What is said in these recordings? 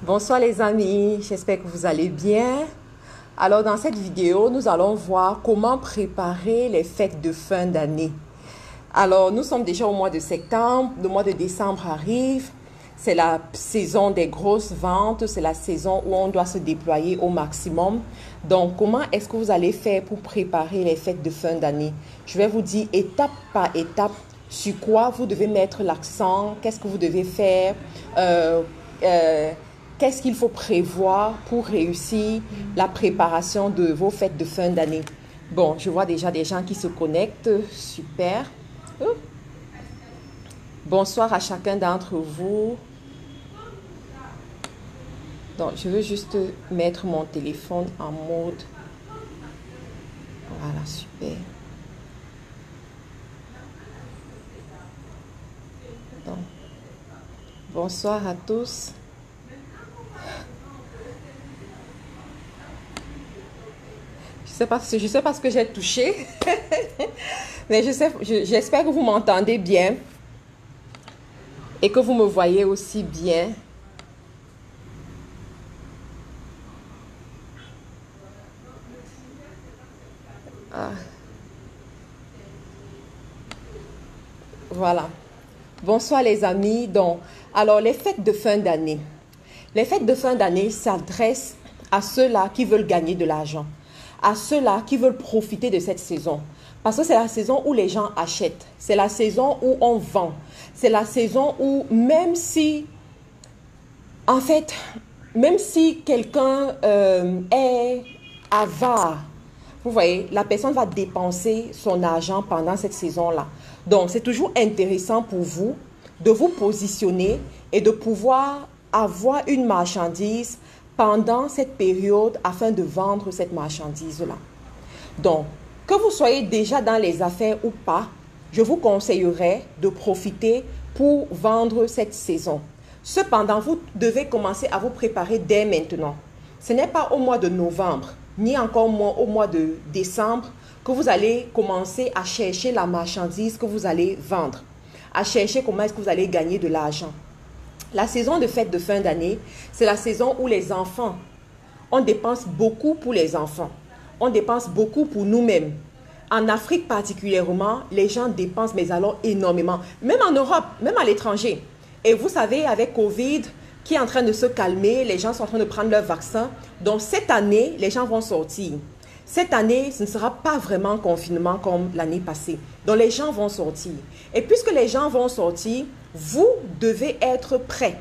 Bonsoir les amis, j'espère que vous allez bien. Alors dans cette vidéo, nous allons voir comment préparer les fêtes de fin d'année. Alors nous sommes déjà au mois de septembre, le mois de décembre arrive. C'est la saison des grosses ventes, c'est la saison où on doit se déployer au maximum. Donc comment est-ce que vous allez faire pour préparer les fêtes de fin d'année? Je vais vous dire étape par étape sur quoi vous devez mettre l'accent, qu'est-ce que vous devez faire, euh, euh, qu'est-ce qu'il faut prévoir pour réussir la préparation de vos fêtes de fin d'année. Bon, je vois déjà des gens qui se connectent, super. Bonsoir à chacun d'entre vous. Donc, je veux juste mettre mon téléphone en mode. Voilà, super. Donc, bonsoir à tous. Je sais pas ce que j'ai touché, mais j'espère que vous m'entendez bien et que vous me voyez aussi bien. Ah, voilà. Bonsoir les amis. Donc, alors les fêtes de fin d'année. Les fêtes de fin d'année s'adressent à ceux-là qui veulent gagner de l'argent, à ceux-là qui veulent profiter de cette saison. Parce que c'est la saison où les gens achètent, c'est la saison où on vend, c'est la saison où en fait, même si quelqu'un est avare, vous voyez, la personne va dépenser son argent pendant cette saison-là. Donc, c'est toujours intéressant pour vous de vous positionner et de pouvoir avoir une marchandise pendant cette période afin de vendre cette marchandise-là. Donc, que vous soyez déjà dans les affaires ou pas, je vous conseillerais de profiter pour vendre cette saison. Cependant, vous devez commencer à vous préparer dès maintenant. Ce n'est pas au mois de novembre, ni encore au mois de décembre, que vous allez commencer à chercher la marchandise que vous allez vendre, à chercher comment est-ce que vous allez gagner de l'argent. La saison de fête de fin d'année, c'est la saison où les enfants, on dépense beaucoup pour les enfants. On dépense beaucoup pour nous-mêmes. En Afrique particulièrement, les gens dépensent, mais alors énormément. Même en Europe, même à l'étranger. Et vous savez, avec Covid, qui est en train de se calmer, les gens sont en train de prendre leur vaccin. Donc cette année, les gens vont sortir. Cette année, ce ne sera pas vraiment confinement comme l'année passée. Donc les gens vont sortir. Et puisque les gens vont sortir, vous devez être prêts.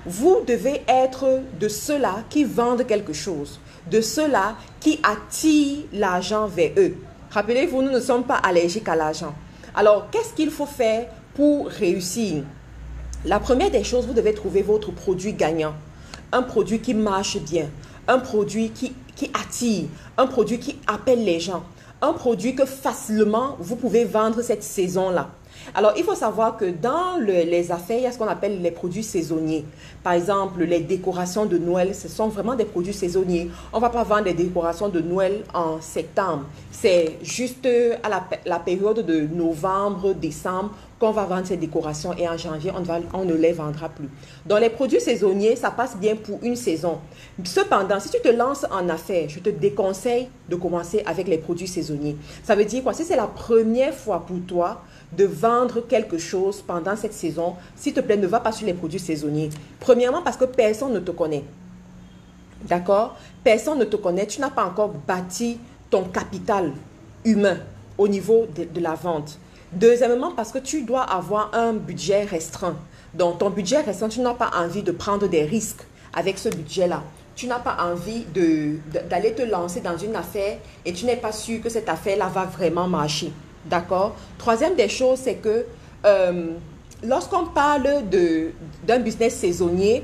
Vous devez être de ceux-là qui vendent quelque chose, de ceux-là qui attirent l'argent vers eux. Rappelez-vous, nous ne sommes pas allergiques à l'argent. Alors, qu'est-ce qu'il faut faire pour réussir? La première des choses, vous devez trouver votre produit gagnant. Un produit qui marche bien, un produit qui attire, un produit qui appelle les gens, un produit que facilement vous pouvez vendre cette saison-là. Alors, il faut savoir que dans les affaires, il y a ce qu'on appelle les produits saisonniers. Par exemple, les décorations de Noël, ce sont vraiment des produits saisonniers. On ne va pas vendre des décorations de Noël en septembre. C'est juste à la période de novembre, décembre qu'on va vendre ces décorations et en janvier, on ne les vendra plus. Donc, les produits saisonniers, ça passe bien pour une saison. Cependant, si tu te lances en affaires, je te déconseille de commencer avec les produits saisonniers. Ça veut dire quoi? Si c'est la première fois pour toi de vendre quelque chose pendant cette saison, s'il te plaît, ne va pas sur les produits saisonniers. Premièrement, parce que personne ne te connaît. D'accord? Personne ne te connaît. Tu n'as pas encore bâti ton capital humain au niveau de la vente. Deuxièmement, parce que tu dois avoir un budget restreint. Donc, ton budget restreint, tu n'as pas envie de prendre des risques avec ce budget-là. Tu n'as pas envie d'aller te lancer dans une affaire et tu n'es pas sûr que cette affaire-là va vraiment marcher. D'accord? Troisième des choses, c'est que lorsqu'on parle d'un business saisonnier,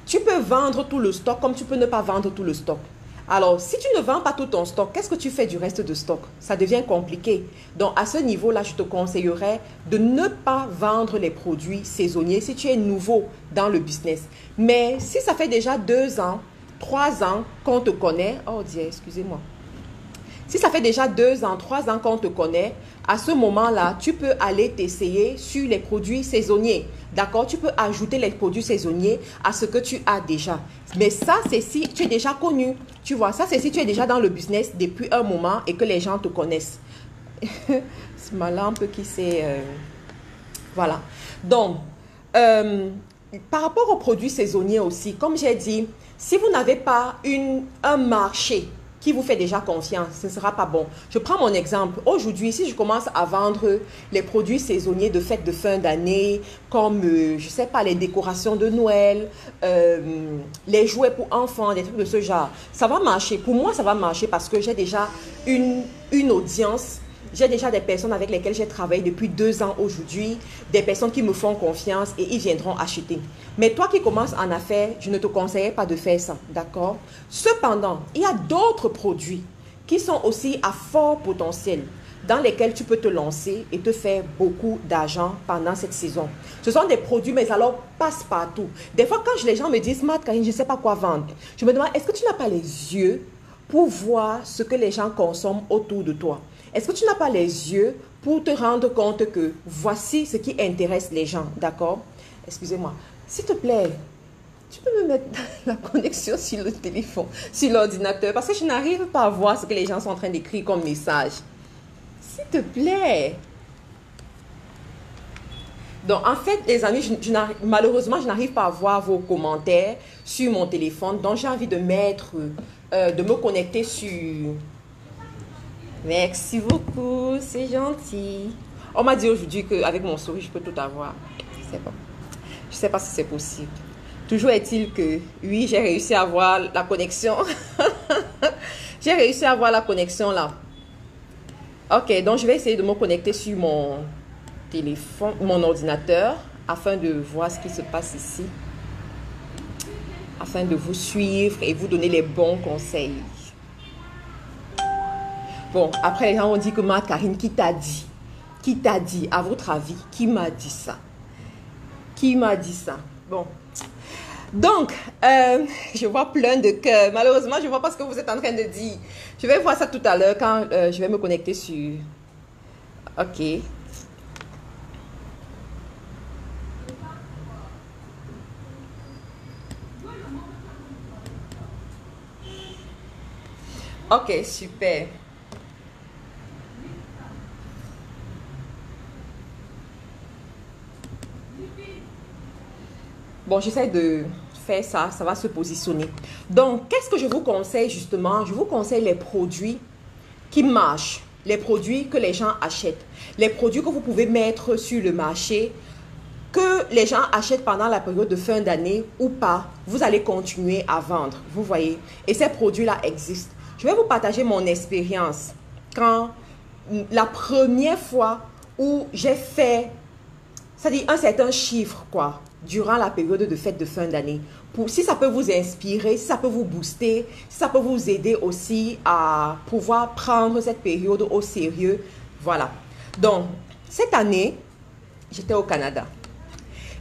tu peux vendre tout le stock comme tu peux ne pas vendre tout le stock. Alors, si tu ne vends pas tout ton stock, qu'est-ce que tu fais du reste de stock? Ça devient compliqué. Donc, à ce niveau-là, je te conseillerais de ne pas vendre les produits saisonniers si tu es nouveau dans le business. Mais si ça fait déjà 2 ans, 3 ans qu'on te connaît, oh Dieu, excusez-moi. Si ça fait déjà 2 ans, 3 ans qu'on te connaît, à ce moment-là, tu peux aller t'essayer sur les produits saisonniers. D'accord? Tu peux ajouter les produits saisonniers à ce que tu as déjà. Mais ça, c'est si tu es déjà connu. Tu vois, ça, c'est si tu es déjà dans le business depuis un moment et que les gens te connaissent. C'est ma lampe qui s'est... Voilà. Donc, par rapport aux produits saisonniers aussi, comme j'ai dit, si vous n'avez pas un marché qui vous fait déjà confiance, ce ne sera pas bon. Je prends mon exemple. Aujourd'hui, si je commence à vendre les produits saisonniers de fête de fin d'année, comme, je ne sais pas, les décorations de Noël, les jouets pour enfants, des trucs de ce genre, ça va marcher. Pour moi, ça va marcher parce que j'ai déjà une audience. J'ai déjà des personnes avec lesquelles j'ai travaillé depuis 2 ans aujourd'hui, des personnes qui me font confiance et ils viendront acheter. Mais toi qui commences en affaires, je ne te conseille pas de faire ça, d'accord? Cependant, il y a d'autres produits qui sont aussi à fort potentiel dans lesquels tu peux te lancer et te faire beaucoup d'argent pendant cette saison. Ce sont des produits, mais alors passe-partout. Des fois, quand les gens me disent, Matt, Karine, je ne sais pas quoi vendre, je me demande, est-ce que tu n'as pas les yeux pour voir ce que les gens consomment autour de toi? Est-ce que tu n'as pas les yeux pour te rendre compte que voici ce qui intéresse les gens, d'accord? Excusez-moi. S'il te plaît, tu peux me mettre la connexion sur le téléphone, sur l'ordinateur, parce que je n'arrive pas à voir ce que les gens sont en train d'écrire comme message. S'il te plaît. Donc, en fait, les amis, malheureusement, je n'arrive pas à voir vos commentaires sur mon téléphone. Donc, j'ai envie de me connecter sur... Merci beaucoup, c'est gentil. On m'a dit aujourd'hui qu'avec mon souris, je peux tout avoir. Je ne sais pas si c'est possible. Toujours est-il que, oui, j'ai réussi à avoir la connexion. J'ai réussi à avoir la connexion là. Ok, donc je vais essayer de me connecter sur mon téléphone, mon ordinateur, afin de voir ce qui se passe ici. Afin de vous suivre et vous donner les bons conseils. Bon, après les gens ont dit que Matt, Karine, qui t'a dit? Qui t'a dit, à votre avis, qui m'a dit ça? Qui m'a dit ça? Bon. Donc, je vois plein de cœurs. Malheureusement, je ne vois pas ce que vous êtes en train de dire. Je vais voir ça tout à l'heure quand je vais me connecter sur... Ok. Ok, super. Bon, j'essaie de faire ça, ça va se positionner. Donc, qu'est-ce que je vous conseille justement? Je vous conseille les produits qui marchent, les produits que les gens achètent, les produits que vous pouvez mettre sur le marché, que les gens achètent pendant la période de fin d'année ou pas, vous allez continuer à vendre, vous voyez. Et ces produits-là existent. Je vais vous partager mon expérience quand la première fois où j'ai fait, c'est-à-dire un certain chiffre, quoi, durant la période de fête de fin d'année. Si ça peut vous inspirer, si ça peut vous booster, si ça peut vous aider aussi à pouvoir prendre cette période au sérieux, voilà. Donc, cette année, j'étais au Canada.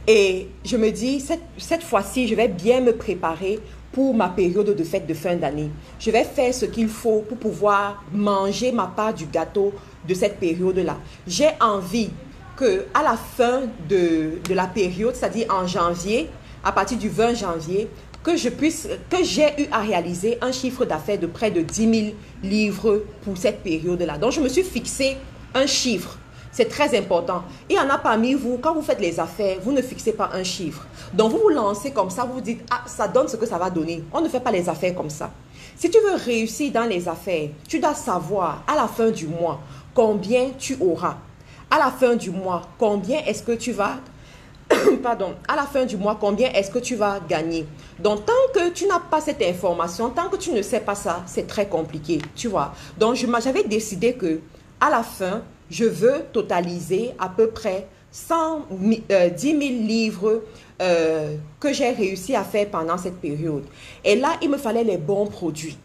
Et je me dis, cette fois-ci, je vais bien me préparer pour ma période de fête de fin d'année. Je vais faire ce qu'il faut pour pouvoir manger ma part du gâteau de cette période-là. J'ai envie qu'à la fin de la période, c'est-à-dire en janvier, à partir du 20 janvier, que j'ai eu à réaliser un chiffre d'affaires de près de 10 000 livres pour cette période-là. Donc, je me suis fixé un chiffre. C'est très important. Il y en a parmi vous, quand vous faites les affaires, vous ne fixez pas un chiffre. Donc, vous vous lancez comme ça, vous vous dites, ah, ça donne ce que ça va donner. On ne fait pas les affaires comme ça. Si tu veux réussir dans les affaires, tu dois savoir à la fin du mois combien tu auras. À la fin du mois, combien est-ce que tu vas... Pardon, à la fin du mois, combien est-ce que tu vas gagner? Donc, tant que tu n'as pas cette information, tant que tu ne sais pas ça, c'est très compliqué, tu vois. Donc, j'avais décidé que à la fin, je veux totaliser à peu près 10 000 livres que j'ai réussi à faire pendant cette période. Et là, il me fallait les bons produits.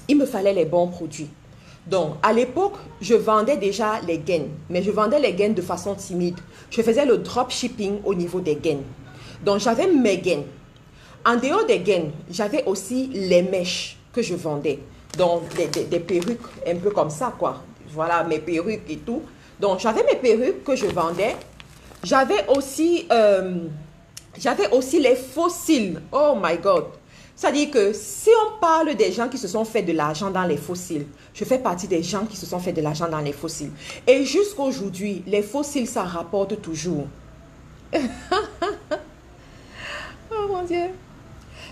Il me fallait les bons produits. Donc, à l'époque, je vendais déjà les gaines, mais je vendais les gaines de façon timide. Je faisais le dropshipping au niveau des gaines. Donc, j'avais mes gaines. En dehors des gaines, j'avais aussi les mèches que je vendais. Donc, des perruques un peu comme ça, quoi. Voilà, mes perruques et tout. Donc, j'avais mes perruques que je vendais. J'avais aussi les fossiles. Oh my God. C'est-à-dire que si on parle des gens qui se sont fait de l'argent dans les fossiles, je fais partie des gens qui se sont fait de l'argent dans les fossiles. Et jusqu'à aujourd'hui, les fossiles, ça rapporte toujours. Oh mon Dieu.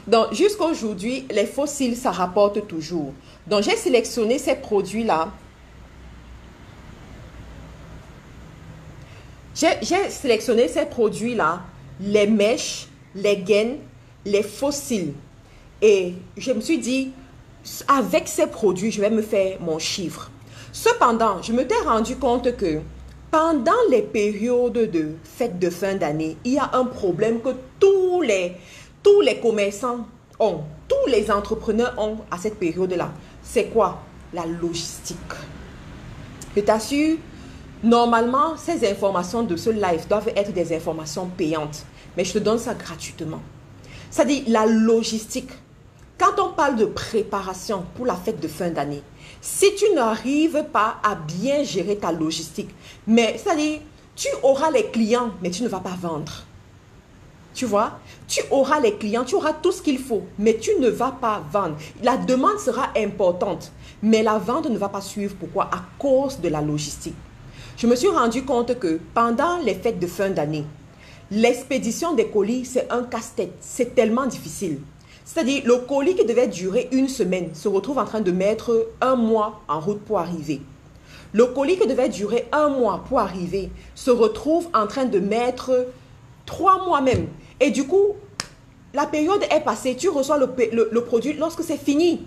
Donc, jusqu'à aujourd'hui, les fossiles, ça rapporte toujours. Donc, j'ai sélectionné ces produits-là. J'ai sélectionné ces produits-là, les mèches, les gaines, les fossiles. Et je me suis dit, avec ces produits, je vais me faire mon chiffre. Cependant, je me suis rendu compte que pendant les périodes de fête de fin d'année, il y a un problème que tous les commerçants ont, tous les entrepreneurs ont à cette période-là. C'est quoi? La logistique. Je t'assure, normalement, ces informations de ce live doivent être des informations payantes. Mais je te donne ça gratuitement. C'est-à-dire la logistique. Quand on parle de préparation pour la fête de fin d'année, si tu n'arrives pas à bien gérer ta logistique, mais c'est-à-dire, tu auras les clients, mais tu ne vas pas vendre. Tu vois, tu auras les clients, tu auras tout ce qu'il faut, mais tu ne vas pas vendre. La demande sera importante, mais la vente ne va pas suivre. Pourquoi? À cause de la logistique. Je me suis rendu compte que pendant les fêtes de fin d'année, l'expédition des colis, c'est un casse-tête. C'est tellement difficile. C'est-à-dire, le colis qui devait durer une semaine se retrouve en train de mettre un mois en route pour arriver. Le colis qui devait durer un mois pour arriver se retrouve en train de mettre 3 mois même. Et du coup, la période est passée. Tu reçois le produit lorsque c'est fini.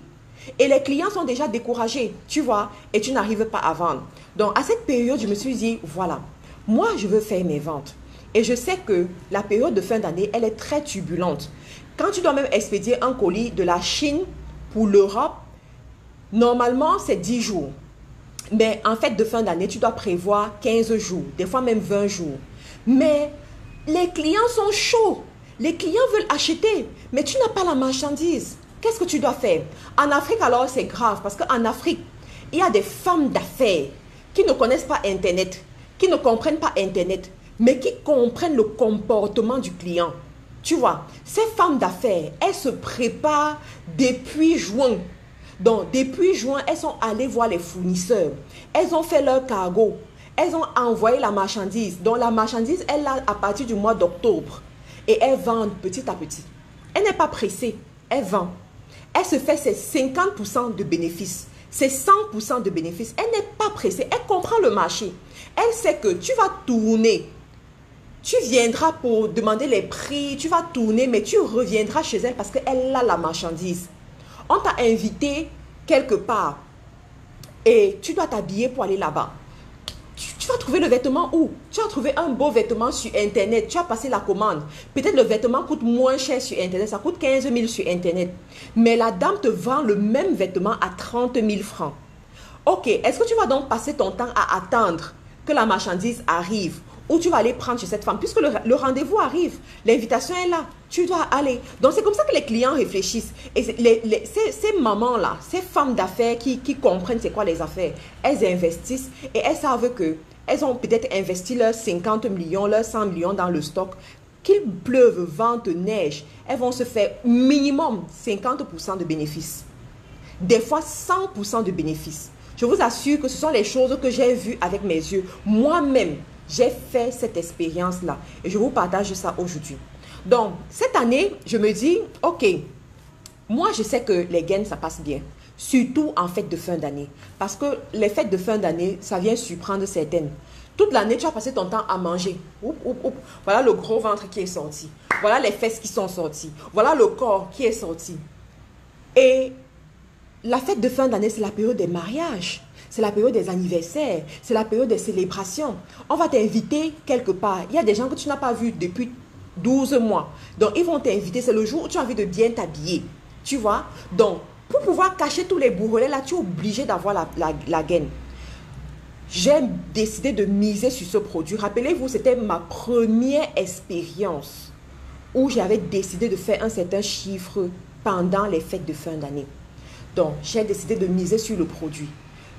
Et les clients sont déjà découragés, tu vois, et tu n'arrives pas à vendre. Donc, à cette période, je me suis dit, voilà, moi, je veux faire mes ventes. Et je sais que la période de fin d'année, elle est très turbulente. Quand tu dois même expédier un colis de la Chine pour l'Europe, normalement, c'est 10 jours. Mais en fait, de fin d'année, tu dois prévoir 15 jours, des fois même 20 jours. Mais les clients sont chauds. Les clients veulent acheter, mais tu n'as pas la marchandise. Qu'est-ce que tu dois faire? En Afrique, alors, c'est grave parce qu'en Afrique, il y a des femmes d'affaires qui ne connaissent pas Internet, qui ne comprennent pas Internet, mais qui comprennent le comportement du client. Tu vois, ces femmes d'affaires, elles se préparent depuis juin. Donc, depuis juin, elles sont allées voir les fournisseurs. Elles ont fait leur cargo. Elles ont envoyé la marchandise. Donc, la marchandise, elle là à partir du mois d'octobre. Et elles vendent petit à petit. Elle n'est pas pressée. Elle vend. Elle se fait ses 50% de bénéfices. Ses 100% de bénéfices. Elle n'est pas pressée. Elle comprend le marché. Elle sait que tu vas tourner. Tu viendras pour demander les prix. Tu vas tourner, mais tu reviendras chez elle parce qu'elle a la marchandise. On t'a invité quelque part et tu dois t'habiller pour aller là-bas. Tu vas trouver le vêtement où? Tu vas trouver un beau vêtement sur Internet. Tu as passé la commande. Peut-être le vêtement coûte moins cher sur Internet. Ça coûte 15 000 sur Internet. Mais la dame te vend le même vêtement à 30 000 francs. Ok, est-ce que tu vas donc passer ton temps à attendre que la marchandise arrive? Ou tu vas aller prendre chez cette femme? Puisque le rendez-vous arrive. L'invitation est là. Tu dois aller. Donc, c'est comme ça que les clients réfléchissent. Et ces mamans-là, ces femmes d'affaires qui comprennent c'est quoi les affaires, elles investissent et elles savent que elles ont peut-être investi leurs 50 millions, leurs 100 millions dans le stock. Qu'il pleuve, vente, neige, elles vont se faire minimum 50% de bénéfices. Des fois, 100% de bénéfices. Je vous assure que ce sont les choses que j'ai vues avec mes yeux. Moi-même, j'ai fait cette expérience-là et je vous partage ça aujourd'hui. Donc, cette année, je me dis, ok, moi, je sais que les gains, ça passe bien. Surtout en fête de fin d'année. Parce que les fêtes de fin d'année, ça vient surprendre certaines. Toute l'année, tu as passé ton temps à manger. Oup, oup, oup. Voilà le gros ventre qui est sorti. Voilà les fesses qui sont sorties. Voilà le corps qui est sorti. Et la fête de fin d'année, c'est la période des mariages. C'est la période des anniversaires. C'est la période des célébrations. On va t'inviter quelque part. Il y a des gens que tu n'as pas vus depuis 12 mois. Donc, ils vont t'inviter. C'est le jour où tu as envie de bien t'habiller. Tu vois? Donc, pour pouvoir cacher tous les bourrelets là, tu es obligé d'avoir la gaine. J'ai décidé de miser sur ce produit. Rappelez-vous, c'était ma première expérience où j'avais décidé de faire un certain chiffre pendant les fêtes de fin d'année. Donc, j'ai décidé de miser sur le produit.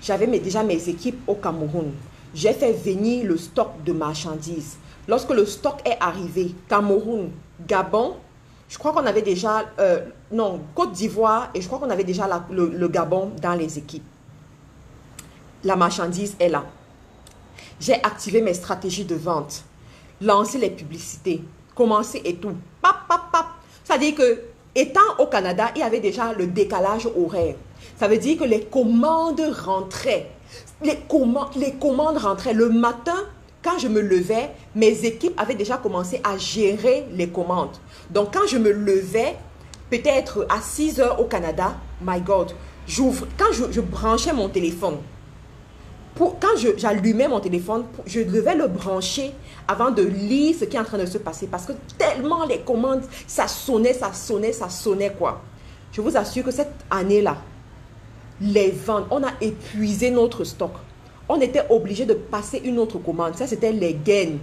J'avais déjà mes équipes au Cameroun. J'ai fait venir le stock de marchandises. Lorsque le stock est arrivé, Cameroun, Gabon, je crois qu'on avait déjà, non, Côte d'Ivoire, et je crois qu'on avait déjà le Gabon dans les équipes. La marchandise est là. J'ai activé mes stratégies de vente, lancé les publicités, commencé et tout. Pap, pap, pap. C'est-à-dire que, étant au Canada, il y avait déjà le décalage horaire. Ça veut dire que les commandes rentraient. Les commandes rentraient. Le matin, quand je me levais, mes équipes avaient déjà commencé à gérer les commandes. Donc, quand je me levais, peut-être à 6 heures au Canada, my God, quand je branchais mon téléphone, quand j'allumais mon téléphone, je devais le brancher avant de lire ce qui est en train de se passer. Parce que tellement les commandes, ça sonnait, quoi. Je vous assure que cette année-là, les ventes, on a épuisé notre stock. On était obligé de passer une autre commande. Ça, c'était les gains.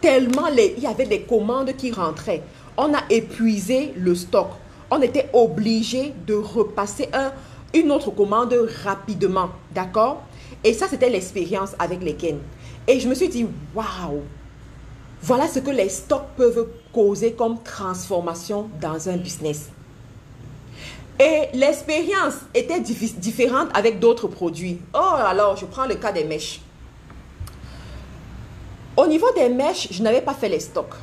Tellement il y avait des commandes qui rentraient. On a épuisé le stock. On était obligé de repasser une autre commande rapidement. D'accord? Et ça, c'était l'expérience avec les gains. Et je me suis dit, waouh! Voilà ce que les stocks peuvent causer comme transformation dans un business. Et l'expérience était différente avec d'autres produits. Oh, alors, je prends le cas des mèches. Au niveau des mèches, je n'avais pas fait les stocks.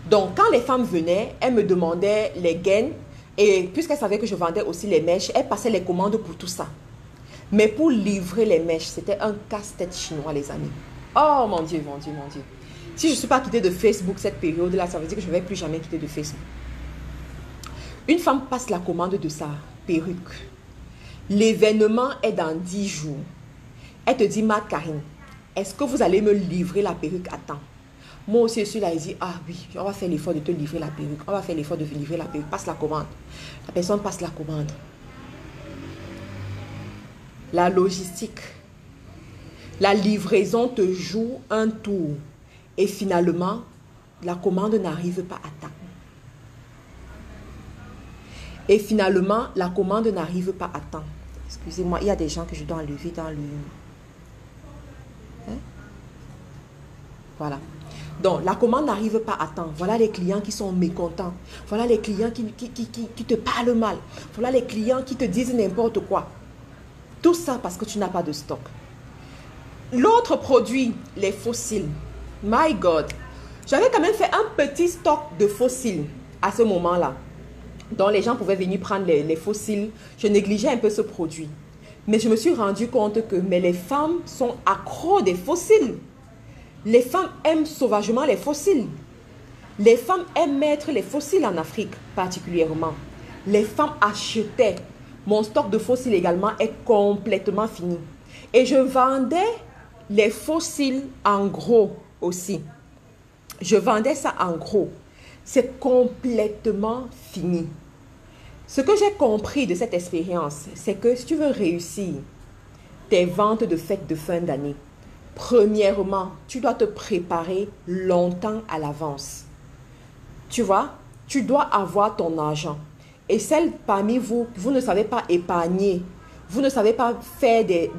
Donc, quand les femmes venaient, elles me demandaient les gains. Et puisqu'elles savaient que je vendais aussi les mèches, elles passaient les commandes pour tout ça. Mais pour livrer les mèches, c'était un casse-tête chinois, les amis. Oh, mon Dieu, mon Dieu, mon Dieu. Si je ne suis pas quittée de Facebook cette période-là, ça veut dire que je ne vais plus jamais quitter de Facebook. Une femme passe la commande de sa perruque. L'événement est dans 10 jours. Elle te dit, ma Karine, est-ce que vous allez me livrer la perruque à temps? Moi aussi, je suis là et dis, ah oui, on va faire l'effort de te livrer la perruque. On va faire l'effort de te livrer la perruque. Passe la commande. La personne passe la commande. La logistique. La livraison te joue un tour. Et finalement, la commande n'arrive pas à temps. Et finalement, la commande n'arrive pas à temps. Excusez-moi, il y a des gens que je dois enlever dans le... Hein? Voilà. Donc, la commande n'arrive pas à temps. Voilà les clients qui sont mécontents. Voilà les clients qui te parlent mal. Voilà les clients qui te disent n'importe quoi. Tout ça parce que tu n'as pas de stock. L'autre produit, les fossiles. My God. J'avais quand même fait un petit stock de fossiles à ce moment-là. Donc, les gens pouvaient venir prendre les fossiles. Je négligeais un peu ce produit. Mais je me suis rendu compte que les femmes sont accros des fossiles. Les femmes aiment sauvagement les fossiles. Les femmes aiment mettre les fossiles en Afrique, particulièrement. Les femmes achetaient. Mon stock de fossiles également est complètement fini. Et je vendais les fossiles en gros aussi. Je vendais ça en gros. C'est complètement fini. Ce que j'ai compris de cette expérience, c'est que si tu veux réussir tes ventes de fêtes de fin d'année, premièrement, tu dois te préparer longtemps à l'avance. Tu vois, tu dois avoir ton argent. Et celles parmi vous, vous ne savez pas épargner, vous ne savez pas faire des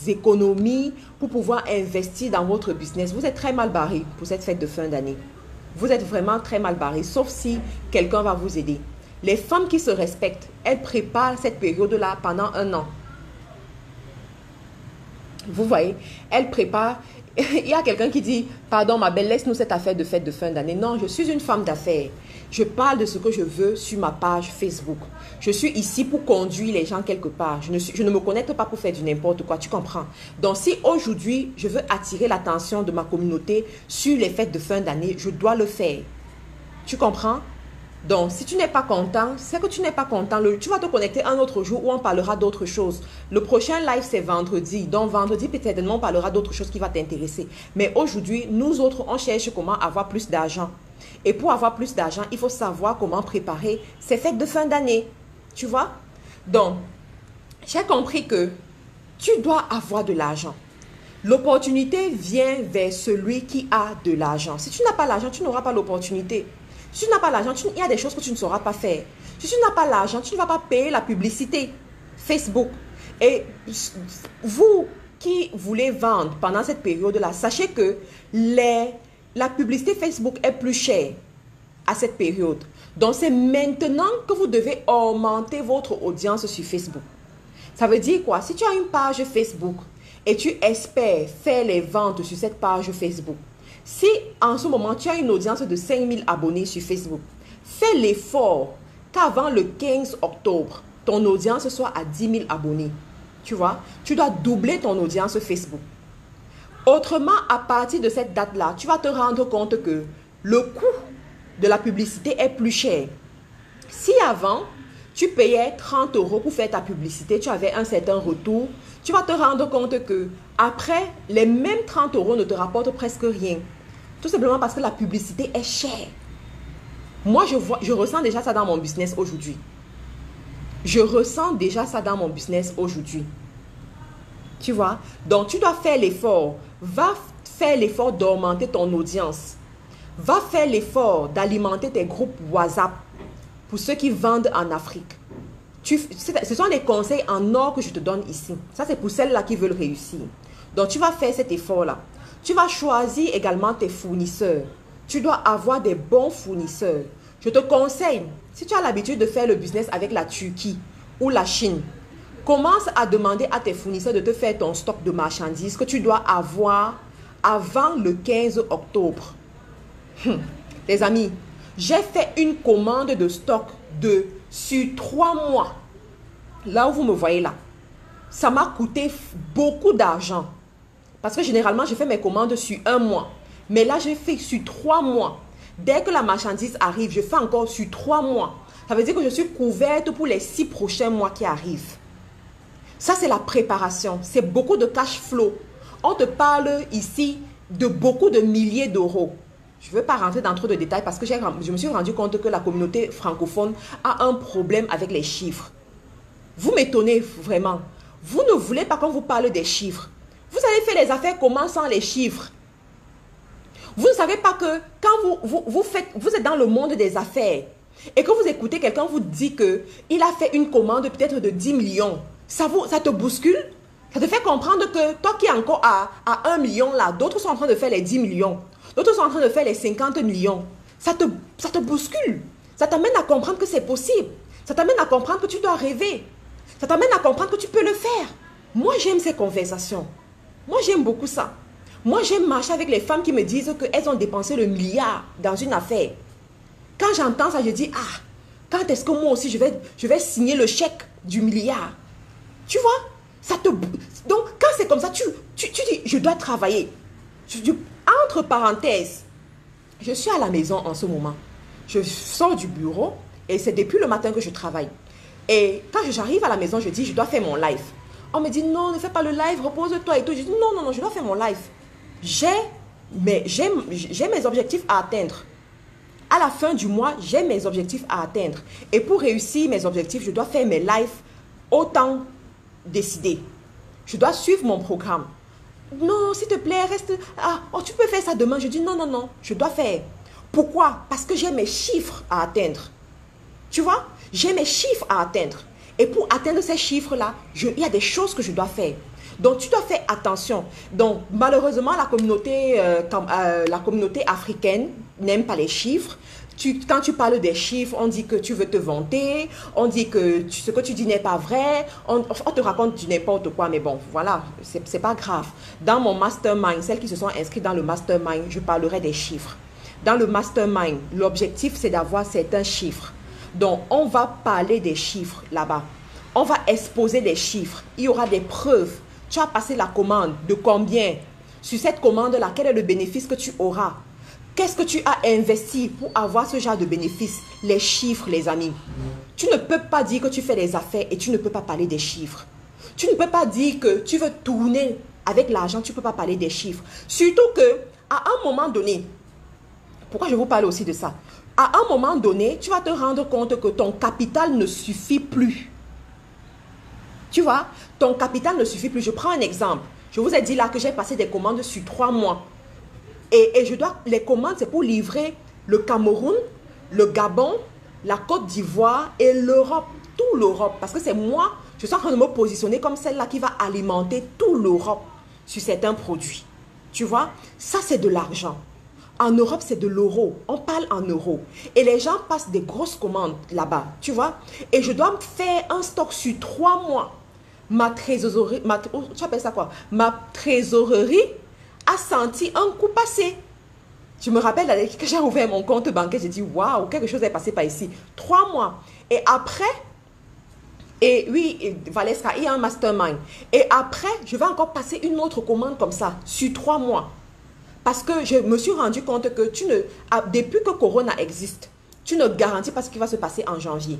économies pour pouvoir investir dans votre business. Vous êtes très mal barré pour cette fête de fin d'année. Vous êtes vraiment très mal barré, sauf si quelqu'un va vous aider. Les femmes qui se respectent, elles préparent cette période-là pendant 1 an. Vous voyez, elles préparent. Il y a quelqu'un qui dit, pardon ma belle, laisse-nous cette affaire de fête de fin d'année. Non, je suis une femme d'affaires. Je parle de ce que je veux sur ma page Facebook. Je suis ici pour conduire les gens quelque part. Je ne me connecte pas pour faire du n'importe quoi, tu comprends? Donc si aujourd'hui, je veux attirer l'attention de ma communauté sur les fêtes de fin d'année, je dois le faire. Tu comprends? Donc, si tu n'es pas content, c'est que tu n'es pas content. Tu vas te connecter un autre jour où on parlera d'autre chose. Le prochain live, c'est vendredi. Donc, vendredi, peut-être, on parlera d'autre chose qui va t'intéresser. Mais aujourd'hui, nous autres, on cherche comment avoir plus d'argent. Et pour avoir plus d'argent, il faut savoir comment préparer ces fêtes de fin d'année. Tu vois? Donc, j'ai compris que tu dois avoir de l'argent. L'opportunité vient vers celui qui a de l'argent. Si tu n'as pas l'argent, tu n'auras pas l'opportunité. Si tu n'as pas l'argent, il y a des choses que tu ne sauras pas faire. Si tu n'as pas l'argent, tu ne vas pas payer la publicité Facebook. Et vous qui voulez vendre pendant cette période-là, sachez que la publicité Facebook est plus chère à cette période. Donc, c'est maintenant que vous devez augmenter votre audience sur Facebook. Ça veut dire quoi? Si tu as une page Facebook et tu espères faire les ventes sur cette page Facebook, si en ce moment tu as une audience de 5000 abonnés sur Facebook, fais l'effort qu'avant le 15 octobre, ton audience soit à 10 000 abonnés. Tu vois, tu dois doubler ton audience Facebook. Autrement, à partir de cette date-là, tu vas te rendre compte que le coût de la publicité est plus cher. Si avant, tu payais 30 € pour faire ta publicité, tu avais un certain retour, tu vas te rendre compte que après, les mêmes 30 € ne te rapportent presque rien. Tout simplement parce que la publicité est chère. Moi, je ressens déjà ça dans mon business aujourd'hui. Je ressens déjà ça dans mon business aujourd'hui. Tu vois? Donc, tu dois faire l'effort. Va faire l'effort d'augmenter ton audience. Va faire l'effort d'alimenter tes groupes WhatsApp pour ceux qui vendent en Afrique. Ce sont les conseils en or que je te donne ici. Ça, c'est pour celles-là qui veulent réussir. Donc, tu vas faire cet effort-là. Tu vas choisir également tes fournisseurs. Tu dois avoir des bons fournisseurs. Je te conseille, si tu as l'habitude de faire le business avec la Turquie ou la Chine, commence à demander à tes fournisseurs de te faire ton stock de marchandises que tu dois avoir avant le 15 octobre. Les amis, j'ai fait une commande de stock sur 3 mois. Là où vous me voyez là, ça m'a coûté beaucoup d'argent. Parce que généralement, je fais mes commandes sur 1 mois. Mais là, j'ai fait sur 3 mois. Dès que la marchandise arrive, je fais encore sur 3 mois. Ça veut dire que je suis couverte pour les 6 prochains mois qui arrivent. Ça, c'est la préparation. C'est beaucoup de cash flow. On te parle ici de beaucoup de milliers d'euros. Je ne veux pas rentrer dans trop de détails parce que je me suis rendu compte que la communauté francophone a un problème avec les chiffres. Vous m'étonnez vraiment. Vous ne voulez pas qu'on vous parle des chiffres. Vous allez faire les affaires comment sans les chiffres? Vous ne savez pas que quand vous êtes dans le monde des affaires et que vous écoutez quelqu'un vous dit qu'il a fait une commande peut-être de 10 millions, ça te bouscule? Ça te fait comprendre que toi qui es encore à 1 million là, d'autres sont en train de faire les 10 millions. D'autres sont en train de faire les 50 millions. Ça te bouscule. Ça t'amène à comprendre que c'est possible. Ça t'amène à comprendre que tu dois rêver. Ça t'amène à comprendre que tu peux le faire. Moi, j'aime ces conversations. Moi, j'aime beaucoup ça. Moi, j'aime marcher avec les femmes qui me disent qu'elles ont dépensé le milliard dans une affaire. Quand j'entends ça, je dis, ah, quand est-ce que moi aussi, je vais signer le chèque du milliard? Tu vois? Donc, quand c'est comme ça, tu dis, je dois travailler. Entre parenthèses, je suis à la maison en ce moment. Je sors du bureau et c'est depuis le matin que je travaille. Et quand j'arrive à la maison, je dis, je dois faire mon live. On me dit, non, ne fais pas le live, repose-toi et tout. Je dis, non, non, non, je dois faire mon live. J'ai mes objectifs à atteindre. À la fin du mois, j'ai mes objectifs à atteindre. Et pour réussir mes objectifs, je dois faire mes lives au temps décidé. Je dois suivre mon programme. Non, s'il te plaît, reste. Ah, oh, tu peux faire ça demain. Je dis non, non, non, je dois faire. Pourquoi? Parce que j'ai mes chiffres à atteindre. Tu vois? J'ai mes chiffres à atteindre. Et pour atteindre ces chiffres-là, il y a des choses que je dois faire. Donc, tu dois faire attention. Donc, malheureusement, la communauté africaine n'aime pas les chiffres. Quand tu parles des chiffres, on dit que tu veux te vanter, on dit que ce que tu dis n'est pas vrai, on te raconte du n'importe quoi, mais bon, voilà, c'est pas grave. Dans mon mastermind, celles qui se sont inscrites dans le mastermind, je parlerai des chiffres. Dans le mastermind, l'objectif, c'est d'avoir certains chiffres. Donc, on va parler des chiffres là-bas. On va exposer des chiffres. Il y aura des preuves. Tu as passé la commande de combien? Sur cette commande-là, quel est le bénéfice que tu auras? Qu'est-ce que tu as investi pour avoir ce genre de bénéfice? Les chiffres, les amis. Tu ne peux pas dire que tu fais des affaires et tu ne peux pas parler des chiffres. Tu ne peux pas dire que tu veux tourner avec l'argent, tu ne peux pas parler des chiffres. Surtout que, à un moment donné, pourquoi je vous parle aussi de ça? À un moment donné, tu vas te rendre compte que ton capital ne suffit plus. Tu vois, ton capital ne suffit plus. Je prends un exemple. Je vous ai dit là que j'ai passé des commandes sur 3 mois. Et les commandes, c'est pour livrer le Cameroun, le Gabon, la Côte d'Ivoire et l'Europe, tout l'Europe. Parce que c'est moi, je suis en train de me positionner comme celle-là qui va alimenter tout l'Europe sur certains produits. Tu vois, ça c'est de l'argent. En Europe, c'est de l'euro. On parle en euros. Et les gens passent des grosses commandes là-bas, tu vois. Et je dois me faire un stock sur 3 mois. Ma trésorerie, tu appelles ça quoi? Ma trésorerie a senti un coup passer. Je me rappelle que j'ai ouvert mon compte bancaire, j'ai dit waouh, quelque chose est passé par ici. 3 mois. Et après, et oui, Valeska, il y a un mastermind. Et après, je vais encore passer une autre commande comme ça, sur 3 mois. Parce que je me suis rendu compte que depuis que Corona existe, tu ne garantis pas ce qui va se passer en janvier.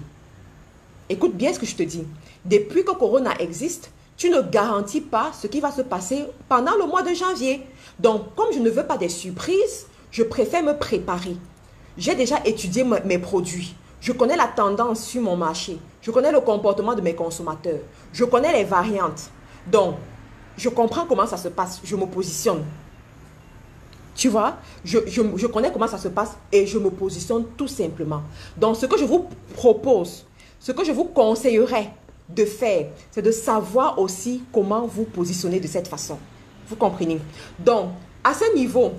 Écoute bien ce que je te dis. Depuis que Corona existe, tu ne garantis pas ce qui va se passer pendant le mois de janvier. Donc, comme je ne veux pas des surprises, je préfère me préparer. J'ai déjà étudié mes produits. Je connais la tendance sur mon marché. Je connais le comportement de mes consommateurs. Je connais les variantes. Donc, je comprends comment ça se passe. Je me positionne. Tu vois, je connais comment ça se passe et je me positionne tout simplement. Donc, ce que je vous propose, ce que je vous conseillerais de faire, c'est de savoir aussi comment vous positionner de cette façon. Vous comprenez? Donc, à ce niveau,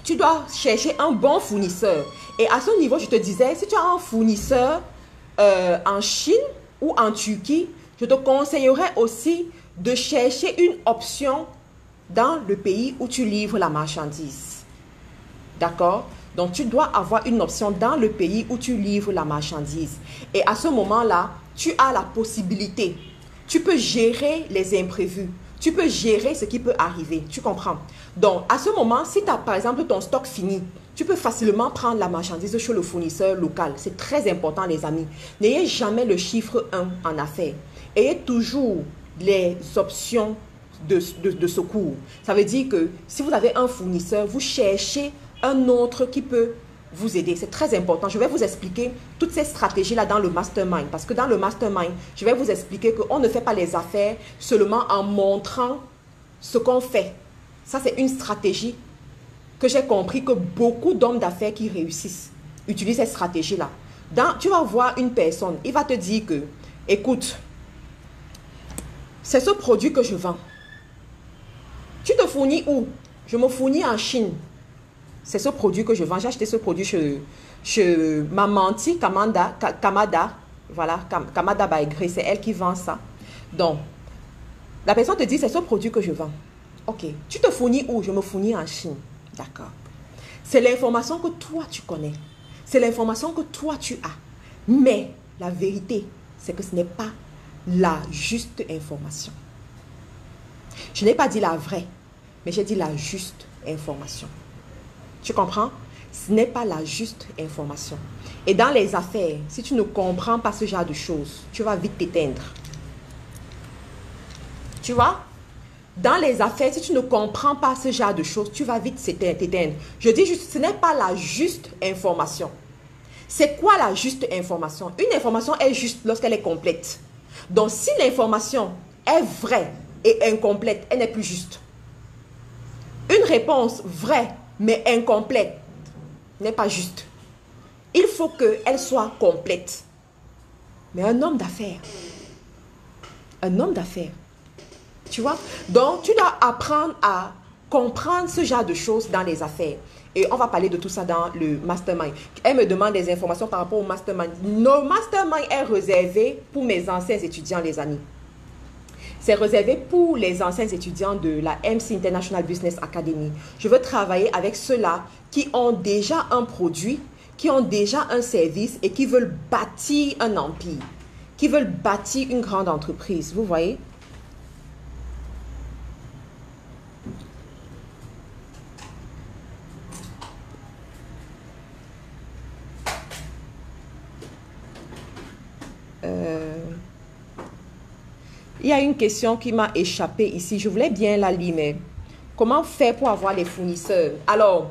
tu dois chercher un bon fournisseur. Et à ce niveau, je te disais, si tu as un fournisseur en Chine ou en Turquie, je te conseillerais aussi de chercher une option dans le pays où tu livres la marchandise. D'accord? Donc, tu dois avoir une option dans le pays où tu livres la marchandise. Et à ce moment-là, tu as la possibilité. Tu peux gérer les imprévus. Tu peux gérer ce qui peut arriver. Tu comprends? Donc, à ce moment, si tu as par exemple ton stock fini, tu peux facilement prendre la marchandise chez le fournisseur local. C'est très important, les amis. N'ayez jamais le chiffre 1 en affaires. Ayez toujours les options de secours. Ça veut dire que si vous avez un fournisseur, vous cherchez un autre qui peut vous aider. C'est très important. Je vais vous expliquer toutes ces stratégies-là dans le mastermind. Parce que dans le mastermind, je vais vous expliquer qu'on ne fait pas les affaires seulement en montrant ce qu'on fait. Ça, c'est une stratégie que j'ai compris que beaucoup d'hommes d'affaires qui réussissent utilisent cette stratégie-là. Tu vas voir une personne, il va te dire que, écoute, c'est ce produit que je vends. Tu te fournis où? Je me fournis en Chine. C'est ce produit que je vends. J'ai acheté ce produit chez Mamanti Kamada. Voilà, Kamada by Grace. C'est elle qui vend ça. Donc, la personne te dit, c'est ce produit que je vends. Ok. Tu te fournis où? Je me fournis en Chine. D'accord. C'est l'information que toi, tu connais. C'est l'information que toi, tu as. Mais la vérité, c'est que ce n'est pas la juste information. Je n'ai pas dit la vraie, mais j'ai dit la juste information. Tu comprends? Ce n'est pas la juste information. Et dans les affaires, si tu ne comprends pas ce genre de choses, tu vas vite t'éteindre. Tu vois? Dans les affaires, si tu ne comprends pas ce genre de choses, tu vas vite t'éteindre. Je dis juste, ce n'est pas la juste information. C'est quoi la juste information? Une information est juste lorsqu'elle est complète. Donc, si l'information est vraie et incomplète, elle n'est plus juste. Une réponse vraie mais incomplète n'est pas juste. Il faut qu'elle soit complète. Mais un homme d'affaires, tu vois? Donc, tu dois apprendre à comprendre ce genre de choses dans les affaires. Et on va parler de tout ça dans le mastermind. Elle me demande des informations par rapport au mastermind. Le mastermind est réservé pour mes anciens étudiants, les amis. C'est réservé pour les anciens étudiants de la MC International Business Academy. Je veux travailler avec ceux-là qui ont déjà un produit, qui ont déjà un service et qui veulent bâtir un empire, qui veulent bâtir une grande entreprise. Vous voyez? Il y a une question qui m'a échappé ici. Je voulais bien la lire, mais comment faire pour avoir les fournisseurs? Alors,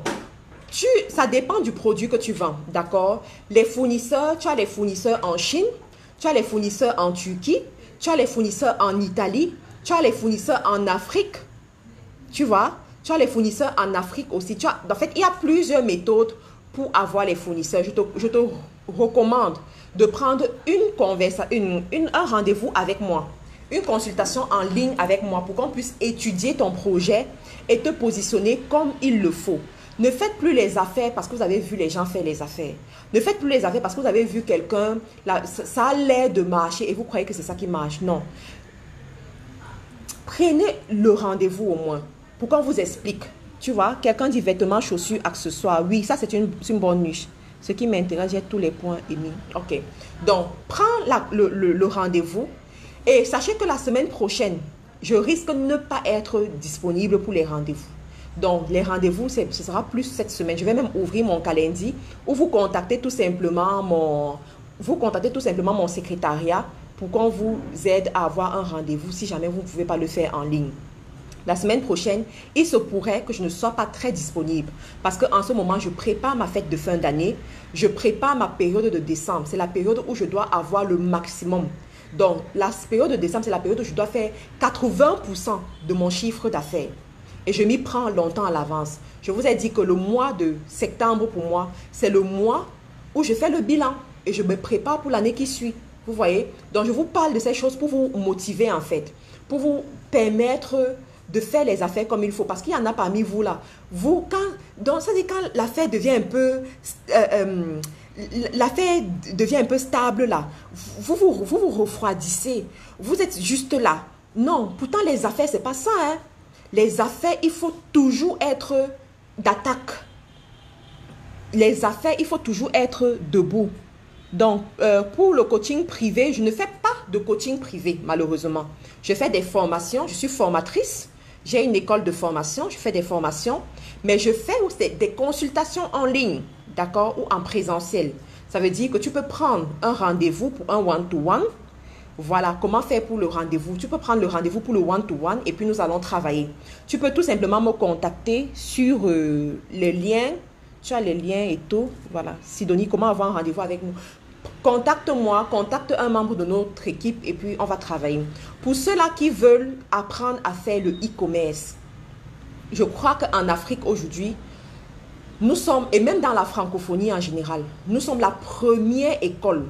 ça dépend du produit que tu vends, d'accord? Les fournisseurs, tu as les fournisseurs en Chine, tu as les fournisseurs en Turquie, tu as les fournisseurs en Italie, tu as les fournisseurs en Afrique, tu vois? Tu as les fournisseurs en Afrique aussi. En fait, il y a plusieurs méthodes pour avoir les fournisseurs, je te recommande de prendre un rendez-vous avec moi, une consultation en ligne avec moi pour qu'on puisse étudier ton projet et te positionner comme il le faut. Ne faites plus les affaires parce que vous avez vu les gens faire les affaires. Ne faites plus les affaires parce que vous avez vu quelqu'un, ça a l'air de marcher et vous croyez que c'est ça qui marche. Non. Prenez le rendez-vous au moins pour qu'on vous explique. Tu vois, quelqu'un dit vêtements, chaussures, accessoires. Oui, ça c'est une bonne niche. Ce qui m'intéresse, j'ai tous les points émis. Ok. Donc, prends le rendez-vous et sachez que la semaine prochaine, je risque de ne pas être disponible pour les rendez-vous. Donc, les rendez-vous, ce sera plus cette semaine. Je vais même ouvrir mon calendrier où vous contactez tout simplement mon secrétariat pour qu'on vous aide à avoir un rendez-vous si jamais vous ne pouvez pas le faire en ligne. La semaine prochaine, il se pourrait que je ne sois pas très disponible parce qu'en ce moment, je prépare ma fête de fin d'année. Je prépare ma période de décembre. C'est la période où je dois avoir le maximum. Donc, la période de décembre, c'est la période où je dois faire 80% de mon chiffre d'affaires. Et je m'y prends longtemps à l'avance. Je vous ai dit que le mois de septembre, pour moi, c'est le mois où je fais le bilan et je me prépare pour l'année qui suit. Vous voyez? Donc, je vous parle de ces choses pour vous motiver en fait, pour vous permettre de faire les affaires comme il faut. Parce qu'il y en a parmi vous là. Vous, quand l'affaire devient un peu... l'affaire devient un peu stable là. Vous vous refroidissez. Vous êtes juste là. Non, pourtant les affaires, c'est pas ça. Hein. Les affaires, il faut toujours être d'attaque. Les affaires, il faut toujours être debout. Donc, pour le coaching privé, je ne fais pas de coaching privé, malheureusement. Je fais des formations, je suis formatrice. J'ai une école de formation, je fais des formations, mais je fais aussi des consultations en ligne, d'accord, ou en présentiel. Ça veut dire que tu peux prendre un rendez-vous pour un one-to-one. Voilà, comment faire pour le rendez-vous. Tu peux prendre le rendez-vous pour le one-to-one et puis nous allons travailler. Tu peux tout simplement me contacter sur les liens. Tu as les liens et tout. Voilà, Sidonie, comment avoir un rendez-vous avec nous? Contacte-moi, contacte un membre de notre équipe et puis on va travailler. Pour ceux-là qui veulent apprendre à faire le e-commerce, je crois qu'en Afrique aujourd'hui, nous sommes, et même dans la francophonie en général, nous sommes la première école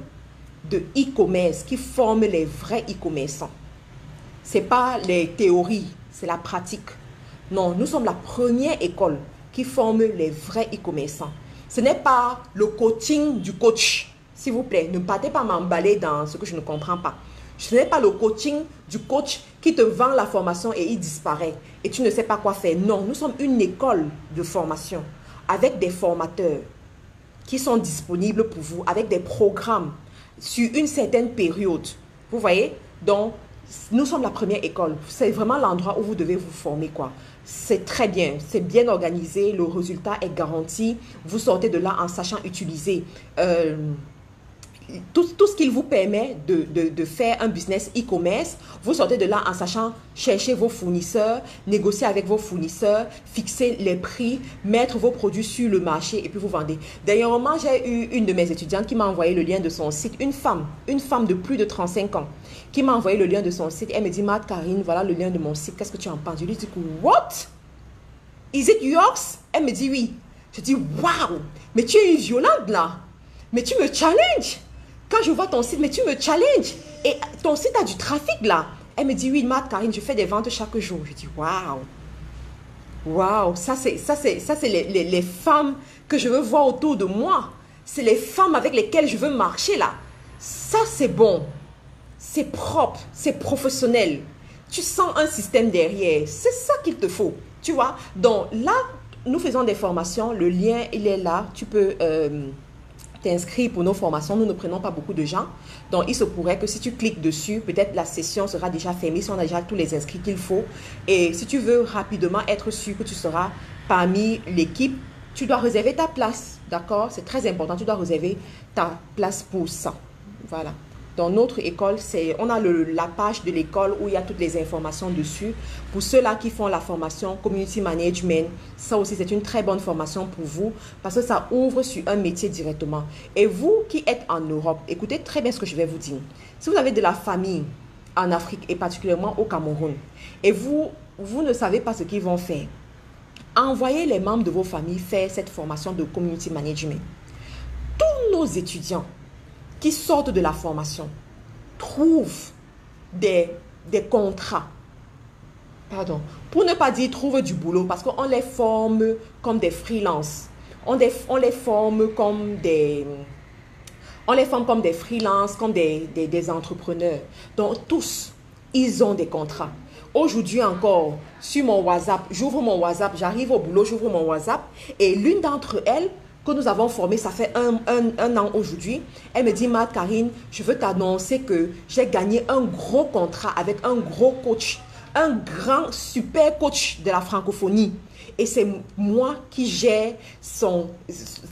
de e-commerce qui forme les vrais e-commerçants. Ce n'est pas les théories, c'est la pratique. Non, nous sommes la première école qui forme les vrais e-commerçants. Ce n'est pas le coaching du coach. S'il vous plaît, ne partez pas m'emballer dans ce que je ne comprends pas. Ce n'est pas le coaching du coach qui te vend la formation et il disparaît. Et tu ne sais pas quoi faire. Non, nous sommes une école de formation avec des formateurs qui sont disponibles pour vous, avec des programmes sur une certaine période. Vous voyez? Donc, nous sommes la première école. C'est vraiment l'endroit où vous devez vous former, quoi. C'est très bien, c'est bien organisé, le résultat est garanti. Vous sortez de là en sachant utiliser tout ce qu'il vous permet de faire un business e-commerce. Vous sortez de là en sachant chercher vos fournisseurs, négocier avec vos fournisseurs, fixer les prix, mettre vos produits sur le marché et puis vous vendez. Dernièrement, j'ai eu une de mes étudiantes qui m'a envoyé le lien de son site, une femme de plus de 35 ans, qui m'a envoyé le lien de son site. Elle me dit, Karine, voilà le lien de mon site, qu'est-ce que tu en penses? Je lui dis, what? Is it yours? Elle me dit oui. Je dis, waouh, mais tu es une violente là. Mais tu me challenges. Quand je vois ton site, mais tu me challenges. Et ton site a du trafic là. Elle me dit, oui, Karine, je fais des ventes chaque jour. Je dis, waouh. Waouh, ça c'est les femmes que je veux voir autour de moi. C'est les femmes avec lesquelles je veux marcher là. Ça c'est bon. C'est propre, c'est professionnel. Tu sens un système derrière. C'est ça qu'il te faut. Tu vois, donc là, nous faisons des formations. Le lien, il est là. Tu peux t'inscrire pour nos formations. Nous ne prenons pas beaucoup de gens. Donc, il se pourrait que si tu cliques dessus, peut-être la session sera déjà fermée si on a déjà tous les inscrits qu'il faut. Et si tu veux rapidement être sûr que tu seras parmi l'équipe, tu dois réserver ta place. D'accord? C'est très important. Tu dois réserver ta place pour ça. Voilà. Dans notre école, on a la page de l'école où il y a toutes les informations dessus. Pour ceux-là qui font la formation Community Management, ça aussi c'est une très bonne formation pour vous parce que ça ouvre sur un métier directement. Et vous qui êtes en Europe, écoutez très bien ce que je vais vous dire. Si vous avez de la famille en Afrique et particulièrement au Cameroun et vous ne savez pas ce qu'ils vont faire, Envoyez les membres de vos familles faire cette formation de community management. Tous nos étudiants qui sortent de la formation trouvent des contrats. Pardon. Pour ne pas dire trouvent du boulot, parce qu'on les forme comme des freelances. On les forme comme des... On les forme comme des freelances, comme des entrepreneurs. Donc, tous, ils ont des contrats. Aujourd'hui encore, sur mon WhatsApp, j'ouvre mon WhatsApp, j'arrive au boulot, j'ouvre mon WhatsApp. Et l'une d'entre elles, que nous avons formée, ça fait un an aujourd'hui, elle me dit, Karine, je veux t'annoncer que j'ai gagné un gros contrat avec un gros coach, un grand, super coach de la francophonie. Et c'est moi qui gère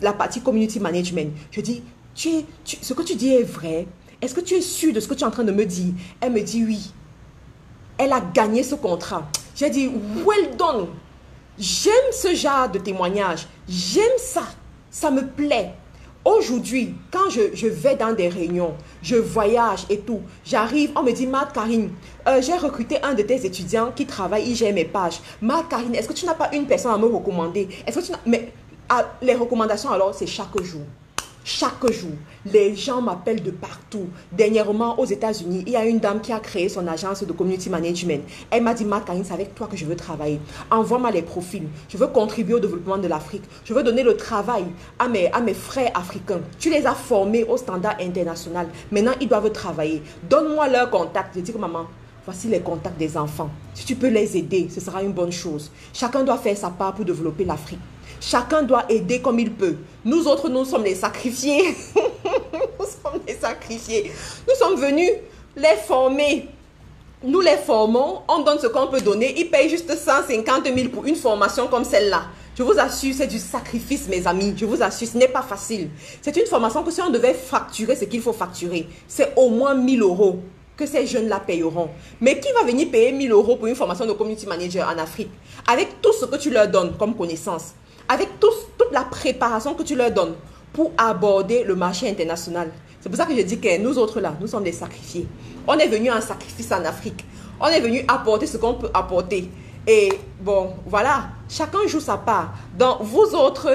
la partie community management. Je dis, ce que tu dis est vrai? Est-ce que tu es sûr de ce que tu es en train de me dire? Elle me dit oui. Elle a gagné ce contrat. J'ai dit, well done. J'aime ce genre de témoignage. J'aime ça. Ça me plaît. Aujourd'hui, quand je vais dans des réunions, je voyage et tout, j'arrive, on me dit, Karine, j'ai recruté un de tes étudiants qui travaille, il gère mes pages. Karine, est-ce que tu n'as pas une personne à me recommander? Est-ce que tu n'as... Mais les recommandations, alors, c'est chaque jour. Chaque jour, les gens m'appellent de partout. Dernièrement, aux États-Unis, il y a une dame qui a créé son agence de community management. Elle m'a dit, Karine, c'est avec toi que je veux travailler. Envoie-moi les profils. Je veux contribuer au développement de l'Afrique. Je veux donner le travail à mes frères africains. Tu les as formés au standard international. Maintenant, ils doivent travailler. Donne-moi leur contact. Je dis que maman, voici les contacts des enfants. Si tu peux les aider, ce sera une bonne chose. Chacun doit faire sa part pour développer l'Afrique. Chacun doit aider comme il peut. Nous autres, nous sommes les sacrifiés. Nous sommes les sacrifiés. Nous sommes venus les former. Nous les formons. On donne ce qu'on peut donner. Ils payent juste 150 000 pour une formation comme celle-là. Je vous assure, c'est du sacrifice, mes amis. Je vous assure, ce n'est pas facile. C'est une formation que si on devait facturer ce qu'il faut facturer, c'est au moins 1 000 € que ces jeunes-là payeront. Mais qui va venir payer 1 000 € pour une formation de community manager en Afrique? Avec tout ce que tu leur donnes comme connaissance. Avec toute la préparation que tu leur donnes pour aborder le marché international. C'est pour ça que je dis que nous autres là, nous sommes des sacrifiés. On est venu en sacrifice en Afrique. On est venu apporter ce qu'on peut apporter. Et bon, voilà, chacun joue sa part. Donc, vous autres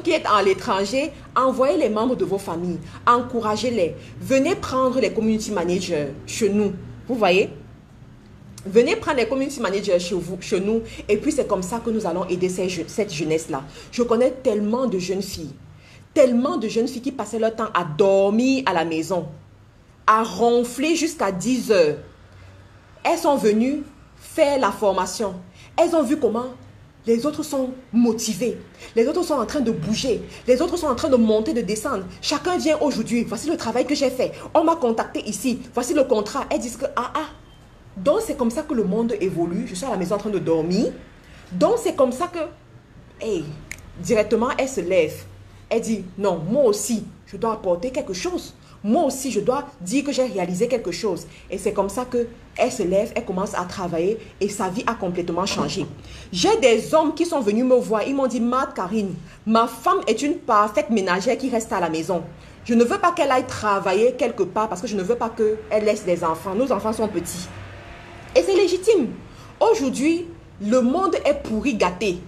qui êtes à l'étranger, envoyez les membres de vos familles, encouragez-les. Venez prendre les community managers chez nous. Vous voyez? Venez prendre les community managers chez nous, et puis c'est comme ça que nous allons aider cette jeunesse-là. Je connais tellement de jeunes filles qui passaient leur temps à dormir à la maison, à ronfler jusqu'à 10 heures. Elles sont venues faire la formation. Elles ont vu comment les autres sont motivés. Les autres sont en train de bouger. Les autres sont en train de monter, de descendre. Chacun vient aujourd'hui. Voici le travail que j'ai fait. On m'a contacté ici. Voici le contrat. Elles disent que donc, c'est comme ça que le monde évolue. Je suis à la maison en train de dormir. Donc, c'est comme ça que, directement, elle se lève. Elle dit, non, moi aussi, je dois apporter quelque chose. Moi aussi, je dois dire que j'ai réalisé quelque chose. Et c'est comme ça qu'elle se lève, elle commence à travailler et sa vie a complètement changé. J'ai des hommes qui sont venus me voir. Ils m'ont dit, Karine, ma femme est une parfaite ménagère qui reste à la maison. Je ne veux pas qu'elle aille travailler quelque part parce que je ne veux pas qu'elle laisse des enfants. Nos enfants sont petits. Et c'est légitime. Aujourd'hui, le monde est pourri gâté.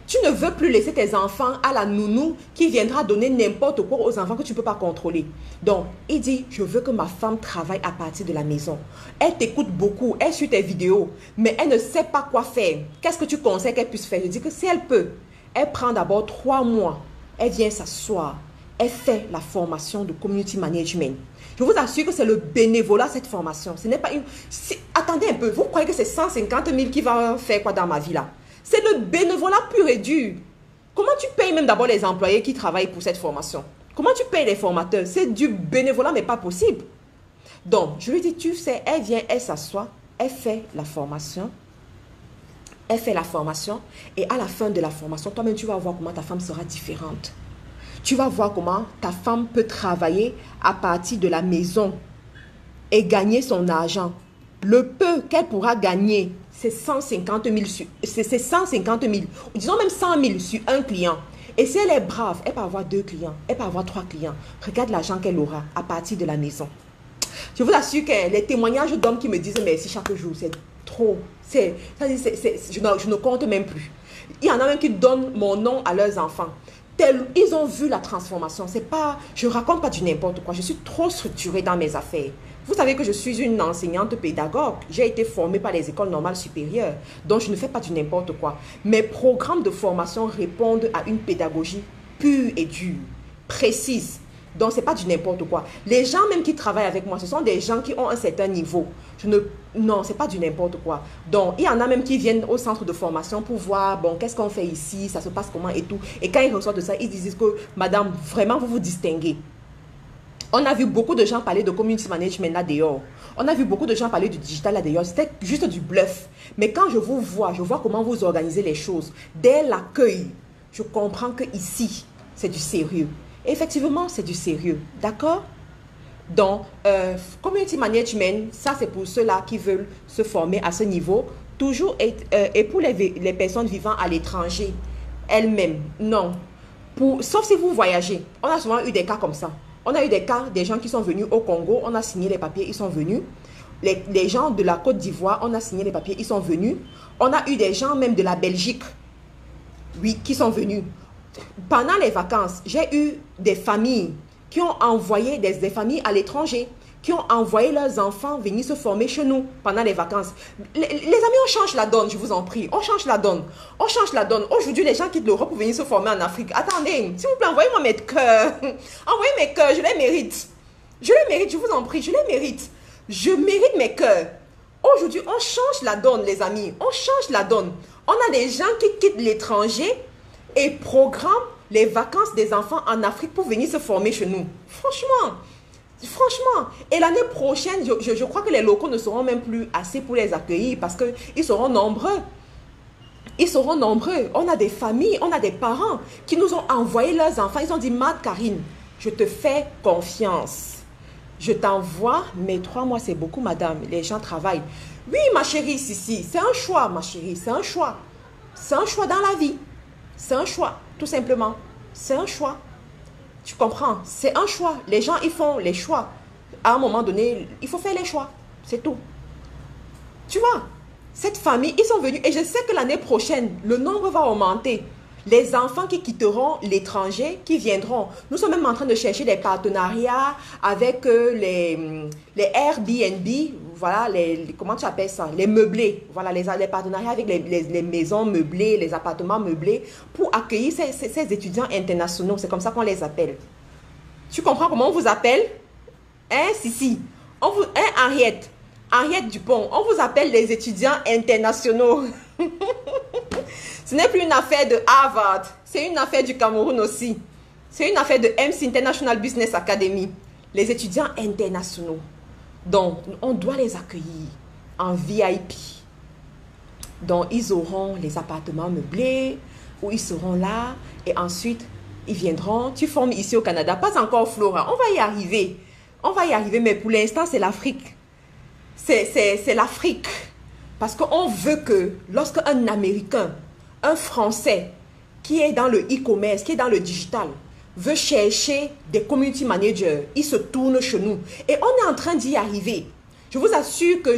Tu ne veux plus laisser tes enfants à la nounou qui viendra donner n'importe quoi aux enfants que tu ne peux pas contrôler. Donc, il dit, je veux que ma femme travaille à partir de la maison. Elle t'écoute beaucoup, elle suit tes vidéos, mais elle ne sait pas quoi faire. Qu'est-ce que tu conseilles qu'elle puisse faire? Je dis que si elle peut, elle prend d'abord 3 mois. Elle vient s'asseoir. Elle fait la formation de community management. Je vous assure que c'est le bénévolat, cette formation. Ce n'est pas une... Attendez un peu, vous croyez que c'est 150 000 qui va faire quoi dans ma vie là? C'est le bénévolat pur et dur. Comment tu payes même d'abord les employés qui travaillent pour cette formation? Comment tu payes les formateurs? C'est du bénévolat, mais pas possible. Donc, je lui dis, tu sais, elle vient, elle s'assoit, elle fait la formation. Elle fait la formation et à la fin de la formation, toi-même, tu vas voir comment ta femme sera différente. Tu vas voir comment ta femme peut travailler à partir de la maison et gagner son argent. Le peu qu'elle pourra gagner, c'est 150 000, c'est 150 000, disons même 100 000 sur un client. Et si elle est brave, elle peut avoir 2 clients, elle peut avoir 3 clients. Regarde l'argent qu'elle aura à partir de la maison. Je vous assure que les témoignages d'hommes qui me disent merci chaque jour, Trop. Je ne compte même plus. Il y en a même qui donnent mon nom à leurs enfants. Ils ont vu la transformation. C'est pas, je ne raconte pas du n'importe quoi. Je suis trop structurée dans mes affaires. Vous savez que je suis une enseignante pédagogue. J'ai été formée par les écoles normales supérieures. Donc, je ne fais pas du n'importe quoi. Mes programmes de formation répondent à une pédagogie pure et dure, précise. Donc, ce n'est pas du n'importe quoi. Les gens même qui travaillent avec moi, ce sont des gens qui ont un certain niveau. Non, ce n'est pas du n'importe quoi. Donc, il y en a même qui viennent au centre de formation pour voir, bon, qu'est-ce qu'on fait ici, ça se passe comment et tout. Et quand ils reçoivent de ça, ils disent que, madame, vraiment, vous vous distinguez. On a vu beaucoup de gens parler de community management là dehors. On a vu beaucoup de gens parler du digital là dehors. C'était juste du bluff. Mais quand je vous vois, je vois comment vous organisez les choses. Dès l'accueil, je comprends que ici, c'est du sérieux. Et effectivement, c'est du sérieux. D'accord? Donc, community management, ça c'est pour ceux-là qui veulent se former à ce niveau. Toujours, et pour les personnes vivant à l'étranger, elles-mêmes, non. Sauf si vous voyagez. On a souvent eu des cas comme ça. On a eu des cas, des gens qui sont venus au Congo, on a signé les papiers, ils sont venus. Les gens de la Côte d'Ivoire, on a signé les papiers, ils sont venus. On a eu des gens même de la Belgique, oui, qui sont venus. Pendant les vacances, j'ai eu des familles qui ont envoyé, des familles à l'étranger, qui ont envoyé leurs enfants venir se former chez nous pendant les vacances. Les amis, on change la donne, je vous en prie. On change la donne. On change la donne. Aujourd'hui, les gens quittent l'Europe pour venir se former en Afrique. Attendez, s'il vous plaît, envoyez-moi mes cœurs. Envoyez mes cœurs, je les mérite. Je les mérite, je vous en prie, je les mérite. Je mérite mes cœurs. Aujourd'hui, on change la donne, les amis. On change la donne. On a des gens qui quittent l'étranger et programment les vacances des enfants en Afrique pour venir se former chez nous. Franchement. Et l'année prochaine, je crois que les locaux ne seront même plus assez pour les accueillir parce qu'ils seront nombreux. Ils seront nombreux. On a des familles, on a des parents qui nous ont envoyé leurs enfants. Ils ont dit, Mad Karine, je te fais confiance. Je t'envoie, mais 3 mois, c'est beaucoup, madame. Les gens travaillent. Oui, ma chérie, si. C'est un choix, ma chérie. C'est un choix. C'est un choix dans la vie. C'est un choix, tout simplement. C'est un choix. Tu comprends? C'est un choix. Les gens, ils font les choix. À un moment donné, il faut faire les choix. C'est tout. Tu vois, cette famille, ils sont venus. Et je sais que l'année prochaine, le nombre va augmenter. Les enfants qui quitteront l'étranger, qui viendront. Nous sommes même en train de chercher des partenariats avec les Airbnb. Voilà, comment tu appelles ça? Les meublés. Voilà, les partenariats avec les maisons meublées, les appartements meublés pour accueillir ces étudiants internationaux. C'est comme ça qu'on les appelle. Tu comprends comment on vous appelle? Hein, si. Henriette. Henriette Dupont. On vous appelle les étudiants internationaux. Ce n'est plus une affaire de Harvard. C'est une affaire du Cameroun aussi. C'est une affaire de MC International Business Academy. Les étudiants internationaux. Donc, on doit les accueillir en VIP. Donc, ils auront les appartements meublés, où ils seront là, et ensuite, ils viendront. Tu formes ici au Canada, pas encore Flora. On va y arriver. On va y arriver, mais pour l'instant, c'est l'Afrique. C'est l'Afrique. Parce qu'on veut que, lorsqu'un Américain, un Français, qui est dans le e-commerce, qui est dans le digital, veut chercher des community managers, il se tourne chez nous. Et on est en train d'y arriver. Je vous assure que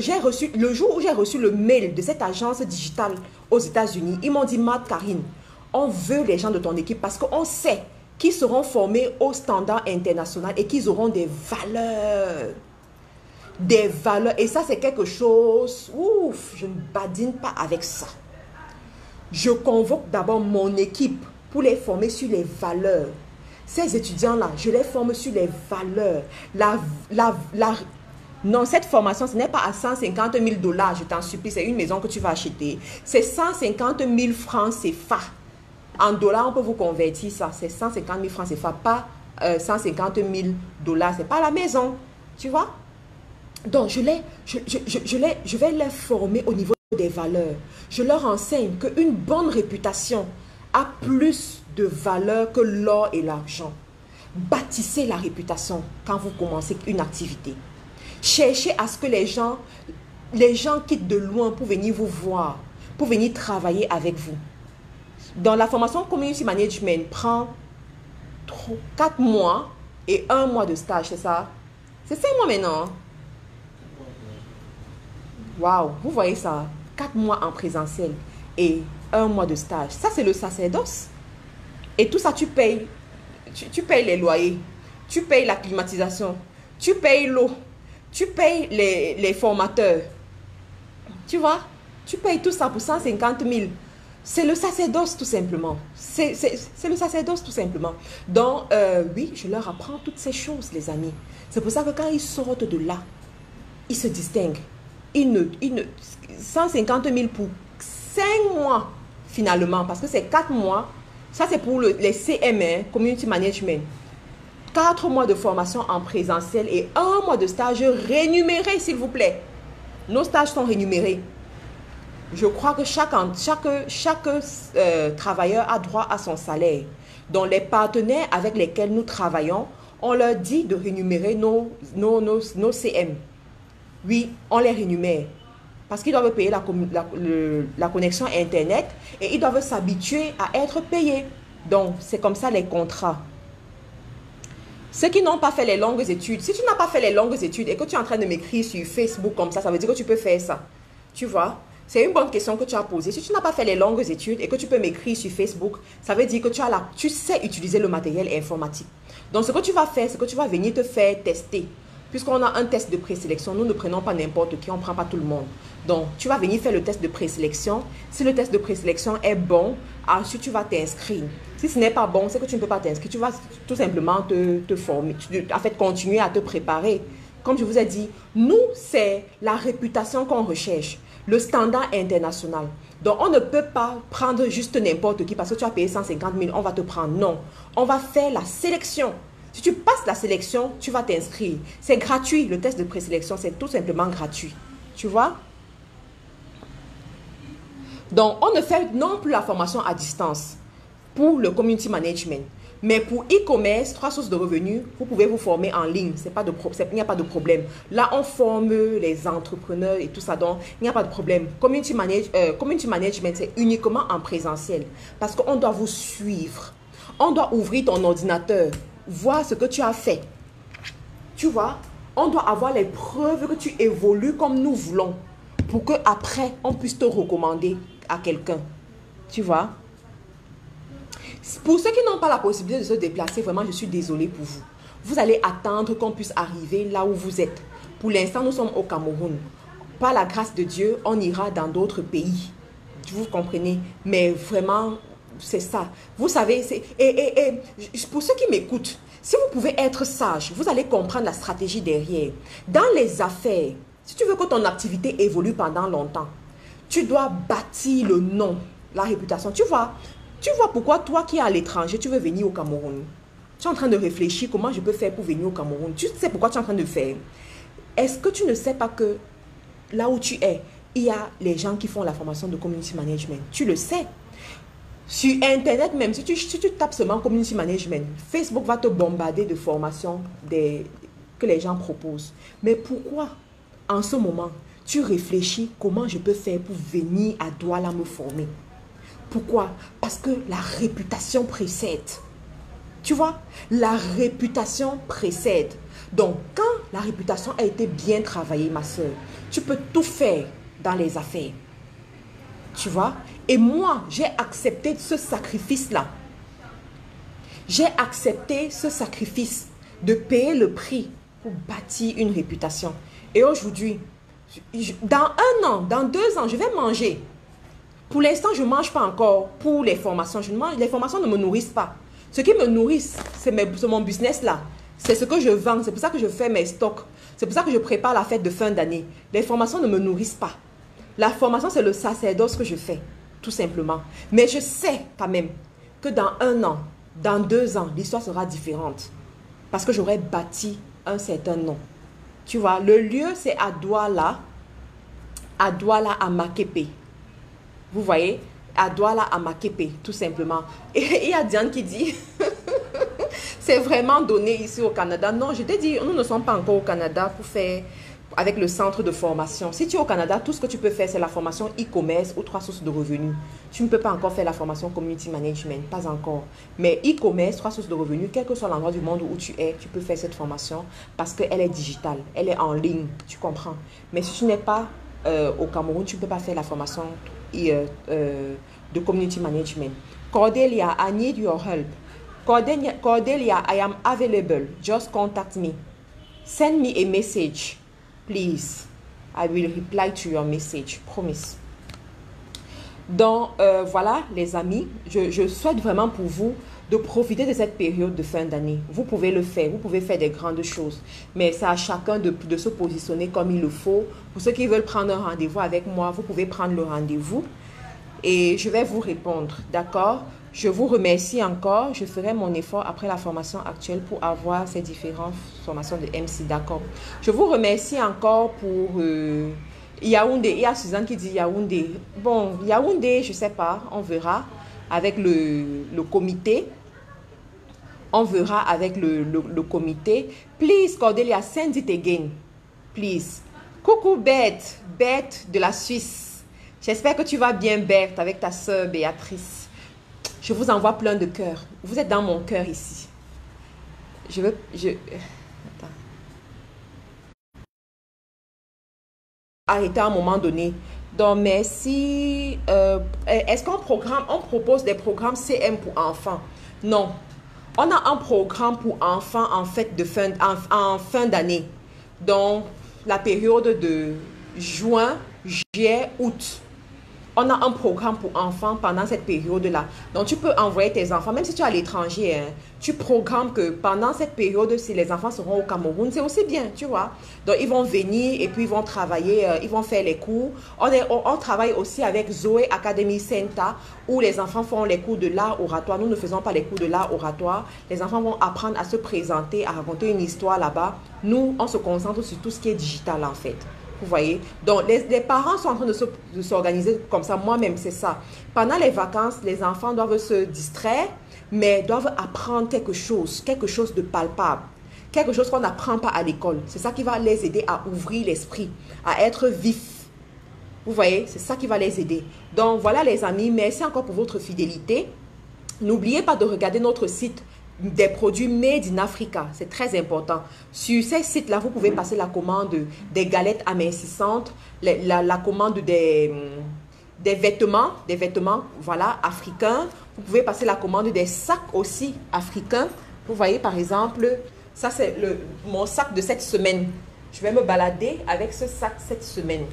le jour où j'ai reçu le mail de cette agence digitale aux États-Unis, ils m'ont dit, Mad Karine, on veut les gens de ton équipe parce qu'on sait qu'ils seront formés au standard international et qu'ils auront des valeurs. Des valeurs. Et ça, c'est quelque chose, ouf, je ne badine pas avec ça. Je convoque d'abord mon équipe pour les former sur les valeurs. Ces étudiants-là, je les forme sur les valeurs. Non, cette formation, ce n'est pas à 150 000 $, je t'en supplie, c'est une maison que tu vas acheter. C'est 150 000 francs CFA. En dollars, on peut vous convertir ça. C'est 150 000 francs CFA, pas 150 000 $. C'est pas la maison, tu vois? Donc, je vais les former au niveau des valeurs. Je leur enseigne qu'une bonne réputation a plus de valeur que l'or et l'argent. Bâtissez la réputation quand vous commencez une activité. Cherchez à ce que les gens quittent de loin pour venir vous voir, pour venir travailler avec vous. Dans la formation Community Management, prend 4 mois et 1 mois de stage, c'est ça? C'est 5 mois maintenant. Waouh, vous voyez ça? 4 mois en présentiel et 1 mois de stage. Ça, c'est le sacerdoce. Et tout ça, tu payes. Tu payes les loyers. Tu payes la climatisation. Tu payes l'eau. Tu payes les formateurs. Tu vois? Tu payes tout ça pour 150 000. C'est le sacerdoce tout simplement. C'est le sacerdoce tout simplement. Donc, oui, je leur apprends toutes ces choses, les amis. C'est pour ça que quand ils sortent de là, ils se distinguent. 150 000 pour 5 mois finalement, parce que c'est 4 mois. Ça, c'est pour les CM, Community Management. 4 mois de formation en présentiel et 1 mois de stage rémunéré, s'il vous plaît. Nos stages sont rémunérés. Je crois que chaque travailleur a droit à son salaire. Donc, les partenaires avec lesquels nous travaillons, on leur dit de rémunérer nos CM. Oui, on les rémunère. Parce qu'ils doivent payer la connexion Internet et ils doivent s'habituer à être payés. Donc, c'est comme ça les contrats. Ceux qui n'ont pas fait les longues études, si tu n'as pas fait les longues études et que tu es en train de m'écrire sur Facebook comme ça veut dire que tu peux faire ça. Tu vois? C'est une bonne question que tu as posée. Si tu n'as pas fait les longues études et que tu peux m'écrire sur Facebook, ça veut dire que tu sais utiliser le matériel informatique. Donc, ce que tu vas faire, c'est que tu vas venir te faire tester. Puisqu'on a un test de présélection, nous ne prenons pas n'importe qui, on ne prend pas tout le monde. Donc, tu vas venir faire le test de présélection. Si le test de présélection est bon, ensuite tu vas t'inscrire. Si ce n'est pas bon, c'est que tu ne peux pas t'inscrire. Tu vas tout simplement te former, en fait, continuer à te préparer. Comme je vous ai dit, nous, c'est la réputation qu'on recherche, le standard international. Donc, on ne peut pas prendre juste n'importe qui parce que tu as payé 150 000, on va te prendre. Non, on va faire la sélection. Si tu passes la sélection, tu vas t'inscrire. C'est gratuit, le test de présélection, c'est tout simplement gratuit. Tu vois? Donc, on ne fait non plus la formation à distance pour le community management. Mais pour e-commerce, 3 sources de revenus, vous pouvez vous former en ligne. Il n'y a pas de problème. Là, on forme les entrepreneurs et tout ça. Donc, il n'y a pas de problème. Community management, c'est uniquement en présentiel. Parce qu'on doit vous suivre. On doit ouvrir ton ordinateur, voir ce que tu as fait. Tu vois, on doit avoir les preuves que tu évolues comme nous voulons. Pour qu'après, on puisse te recommander à quelqu'un. Tu vois? Pour ceux qui n'ont pas la possibilité de se déplacer, vraiment, je suis désolée pour vous. Vous allez attendre qu'on puisse arriver là où vous êtes. Pour l'instant, nous sommes au Cameroun. Par la grâce de Dieu, on ira dans d'autres pays. Vous comprenez? Mais vraiment, c'est ça. Vous savez, pour ceux qui m'écoutent, si vous pouvez être sage, vous allez comprendre la stratégie derrière. Dans les affaires, si tu veux que ton activité évolue pendant longtemps, tu dois bâtir le nom, la réputation. Tu vois pourquoi toi qui es à l'étranger, tu veux venir au Cameroun. Tu es en train de réfléchir comment je peux faire pour venir au Cameroun. Tu sais pourquoi tu es en train de faire. Est-ce que tu ne sais pas que là où tu es, il y a les gens qui font la formation de community management. Tu le sais. Sur Internet même, si tu tapes seulement community management, Facebook va te bombarder de formations que les gens proposent. Mais pourquoi, en ce moment, tu réfléchis comment je peux faire pour venir à Douala me former? Pourquoi? Parce que la réputation précède. Tu vois? La réputation précède. Donc, quand la réputation a été bien travaillée, ma soeur, tu peux tout faire dans les affaires. Tu vois? Et moi, j'ai accepté ce sacrifice-là. J'ai accepté ce sacrifice de payer le prix pour bâtir une réputation. Et aujourd'hui, dans 1 an, dans 2 ans, je vais manger. Pour l'instant, je ne mange pas encore pour les formations. Les formations ne me nourrissent pas. Ce qui me nourrit, c'est mon business là. C'est ce que je vends. C'est pour ça que je fais mes stocks. C'est pour ça que je prépare la fête de fin d'année. Les formations ne me nourrissent pas. La formation, c'est le sacerdoce que je fais, tout simplement. Mais je sais quand même que dans 1 an, dans 2 ans, l'histoire sera différente. Parce que j'aurai bâti un certain nom. Tu vois, le lieu, c'est à Douala, à Makepe. Vous voyez, à Douala, à Makepe, tout simplement. Et il y a Diane qui dit, c'est vraiment donné ici au Canada. Non, je t'ai dit, nous ne sommes pas encore au Canada pour faire avec le centre de formation. Si tu es au Canada, tout ce que tu peux faire, c'est la formation e-commerce ou 3 sources de revenus. Tu ne peux pas encore faire la formation community management, pas encore. Mais e-commerce, 3 sources de revenus, quel que soit l'endroit du monde où tu es, tu peux faire cette formation parce qu'elle est digitale, elle est en ligne, tu comprends. Mais si tu n'es pas au Cameroun, tu ne peux pas faire la formation de community management. Cordelia, I need your help. Cordelia, I am available. Just contact me. Send me a message, please. I will reply to your message. Promise. Donc, voilà, les amis, je souhaite vraiment pour vous de profiter de cette période de fin d'année. Vous pouvez le faire, vous pouvez faire des grandes choses. Mais c'est à chacun de se positionner comme il le faut. Pour ceux qui veulent prendre un rendez-vous avec moi, vous pouvez prendre le rendez-vous. Et je vais vous répondre, d'accord? Je vous remercie encore. Je ferai mon effort après la formation actuelle pour avoir ces différentes formations de MC, d'accord? Je vous remercie encore pour Yaoundé. Il y a Suzanne qui dit Yaoundé. Bon, Yaoundé, je ne sais pas, on verra avec le comité. On verra avec le comité. Please, Cordelia, send it again. Please. Coucou, Beth. Beth de la Suisse. J'espère que tu vas bien, Berthe, avec ta soeur Béatrice. Je vous envoie plein de cœurs. Vous êtes dans mon cœur ici. Attends. Arrêter à un moment donné. Donc, merci. Est-ce qu'on propose des programmes CM pour enfants? Non. On a un programme pour enfants en fait en fin d'année. Donc, la période de juin, juillet, août. On a un programme pour enfants pendant cette période-là. Donc, tu peux envoyer tes enfants, même si tu es à l'étranger, hein, tu programmes que pendant cette période, si les enfants seront au Cameroun, c'est aussi bien, tu vois. Donc, ils vont venir et puis ils vont travailler, ils vont faire les cours. On travaille aussi avec Zoé Academy Center, où les enfants font les cours de l'art oratoire. Nous ne faisons pas les cours de l'art oratoire. Les enfants vont apprendre à se présenter, à raconter une histoire là-bas. Nous, on se concentre sur tout ce qui est digital, en fait. Vous voyez? Donc, les parents sont en train de s'organiser comme ça. Moi-même, c'est ça. Pendant les vacances, les enfants doivent se distraire, mais doivent apprendre quelque chose de palpable. Quelque chose qu'on n'apprend pas à l'école. C'est ça qui va les aider à ouvrir l'esprit, à être vifs. Vous voyez? C'est ça qui va les aider. Donc, voilà les amis. Merci encore pour votre fidélité. N'oubliez pas de regarder notre site des produits made in Africa, c'est très important. Sur ces sites-là, vous pouvez passer la commande des galettes amincissantes, la commande des vêtements, voilà, africains. Vous pouvez passer la commande des sacs aussi africains. Vous voyez, par exemple, ça c'est mon sac de cette semaine. Je vais me balader avec ce sac cette semaine.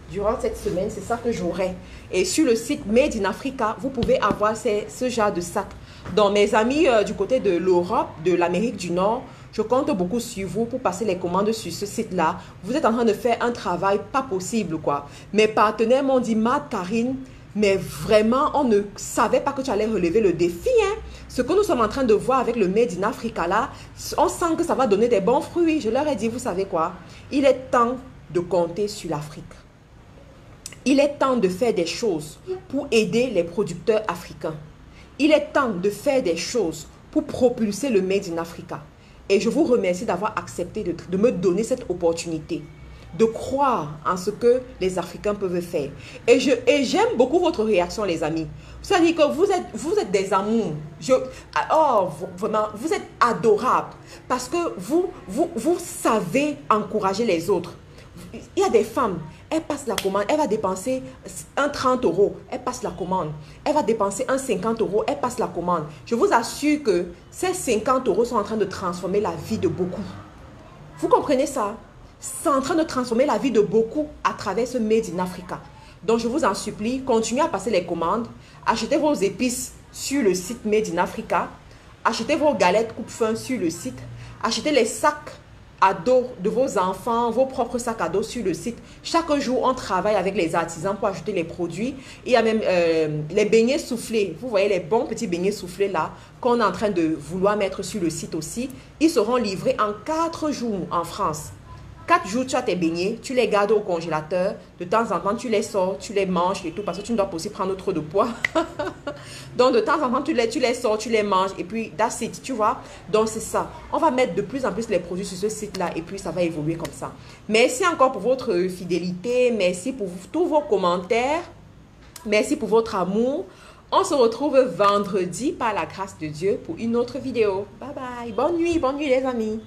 Durant cette semaine, c'est ça que j'aurai. Et sur le site Made in Africa, vous pouvez avoir ce genre de sac. Donc, mes amis du côté de l'Europe, de l'Amérique du Nord, je compte beaucoup sur vous pour passer les commandes sur ce site-là. Vous êtes en train de faire un travail pas possible, quoi. Mes partenaires m'ont dit, Karine, mais vraiment, on ne savait pas que tu allais relever le défi, hein. Ce que nous sommes en train de voir avec le Made in Africa, là, on sent que ça va donner des bons fruits. Je leur ai dit, vous savez quoi? Il est temps de compter sur l'Afrique. Il est temps de faire des choses pour aider les producteurs africains. Il est temps de faire des choses pour propulser le Made in Africa. Et je vous remercie d'avoir accepté de me donner cette opportunité, de croire en ce que les Africains peuvent faire. Et j'aime beaucoup votre réaction, les amis. Vous savez que vous êtes des amours. Vraiment, vous êtes adorables. Parce que vous savez encourager les autres. Il y a des femmes, elle passe la commande, elle va dépenser un 30 €, elle passe la commande. Elle va dépenser un 50 €, elle passe la commande. Je vous assure que ces 50 € sont en train de transformer la vie de beaucoup. Vous comprenez ça? C'est en train de transformer la vie de beaucoup à travers ce Made in Africa. Donc, je vous en supplie, continuez à passer les commandes. Achetez vos épices sur le site Made in Africa. Achetez vos galettes coupe-fin sur le site. Achetez les sacs à dos de vos enfants, vos propres sacs à dos sur le site. Chaque jour, on travaille avec les artisans pour acheter les produits. Il y a même les beignets soufflés. Vous voyez les bons petits beignets soufflés là qu'on est en train de vouloir mettre sur le site aussi. Ils seront livrés en 4 jours en France. 4 jours, tu as tes beignets, tu les gardes au congélateur. De temps en temps, tu les sors, tu les manges et tout parce que tu ne dois pas aussi prendre trop de poids. Donc, de temps en temps, tu les sors, tu les manges et puis, that's it, tu vois. Donc, c'est ça. On va mettre de plus en plus les produits sur ce site-là et puis, ça va évoluer comme ça. Merci encore pour votre fidélité. Merci pour tous vos commentaires. Merci pour votre amour. On se retrouve vendredi par la grâce de Dieu pour une autre vidéo. Bye bye. Bonne nuit les amis.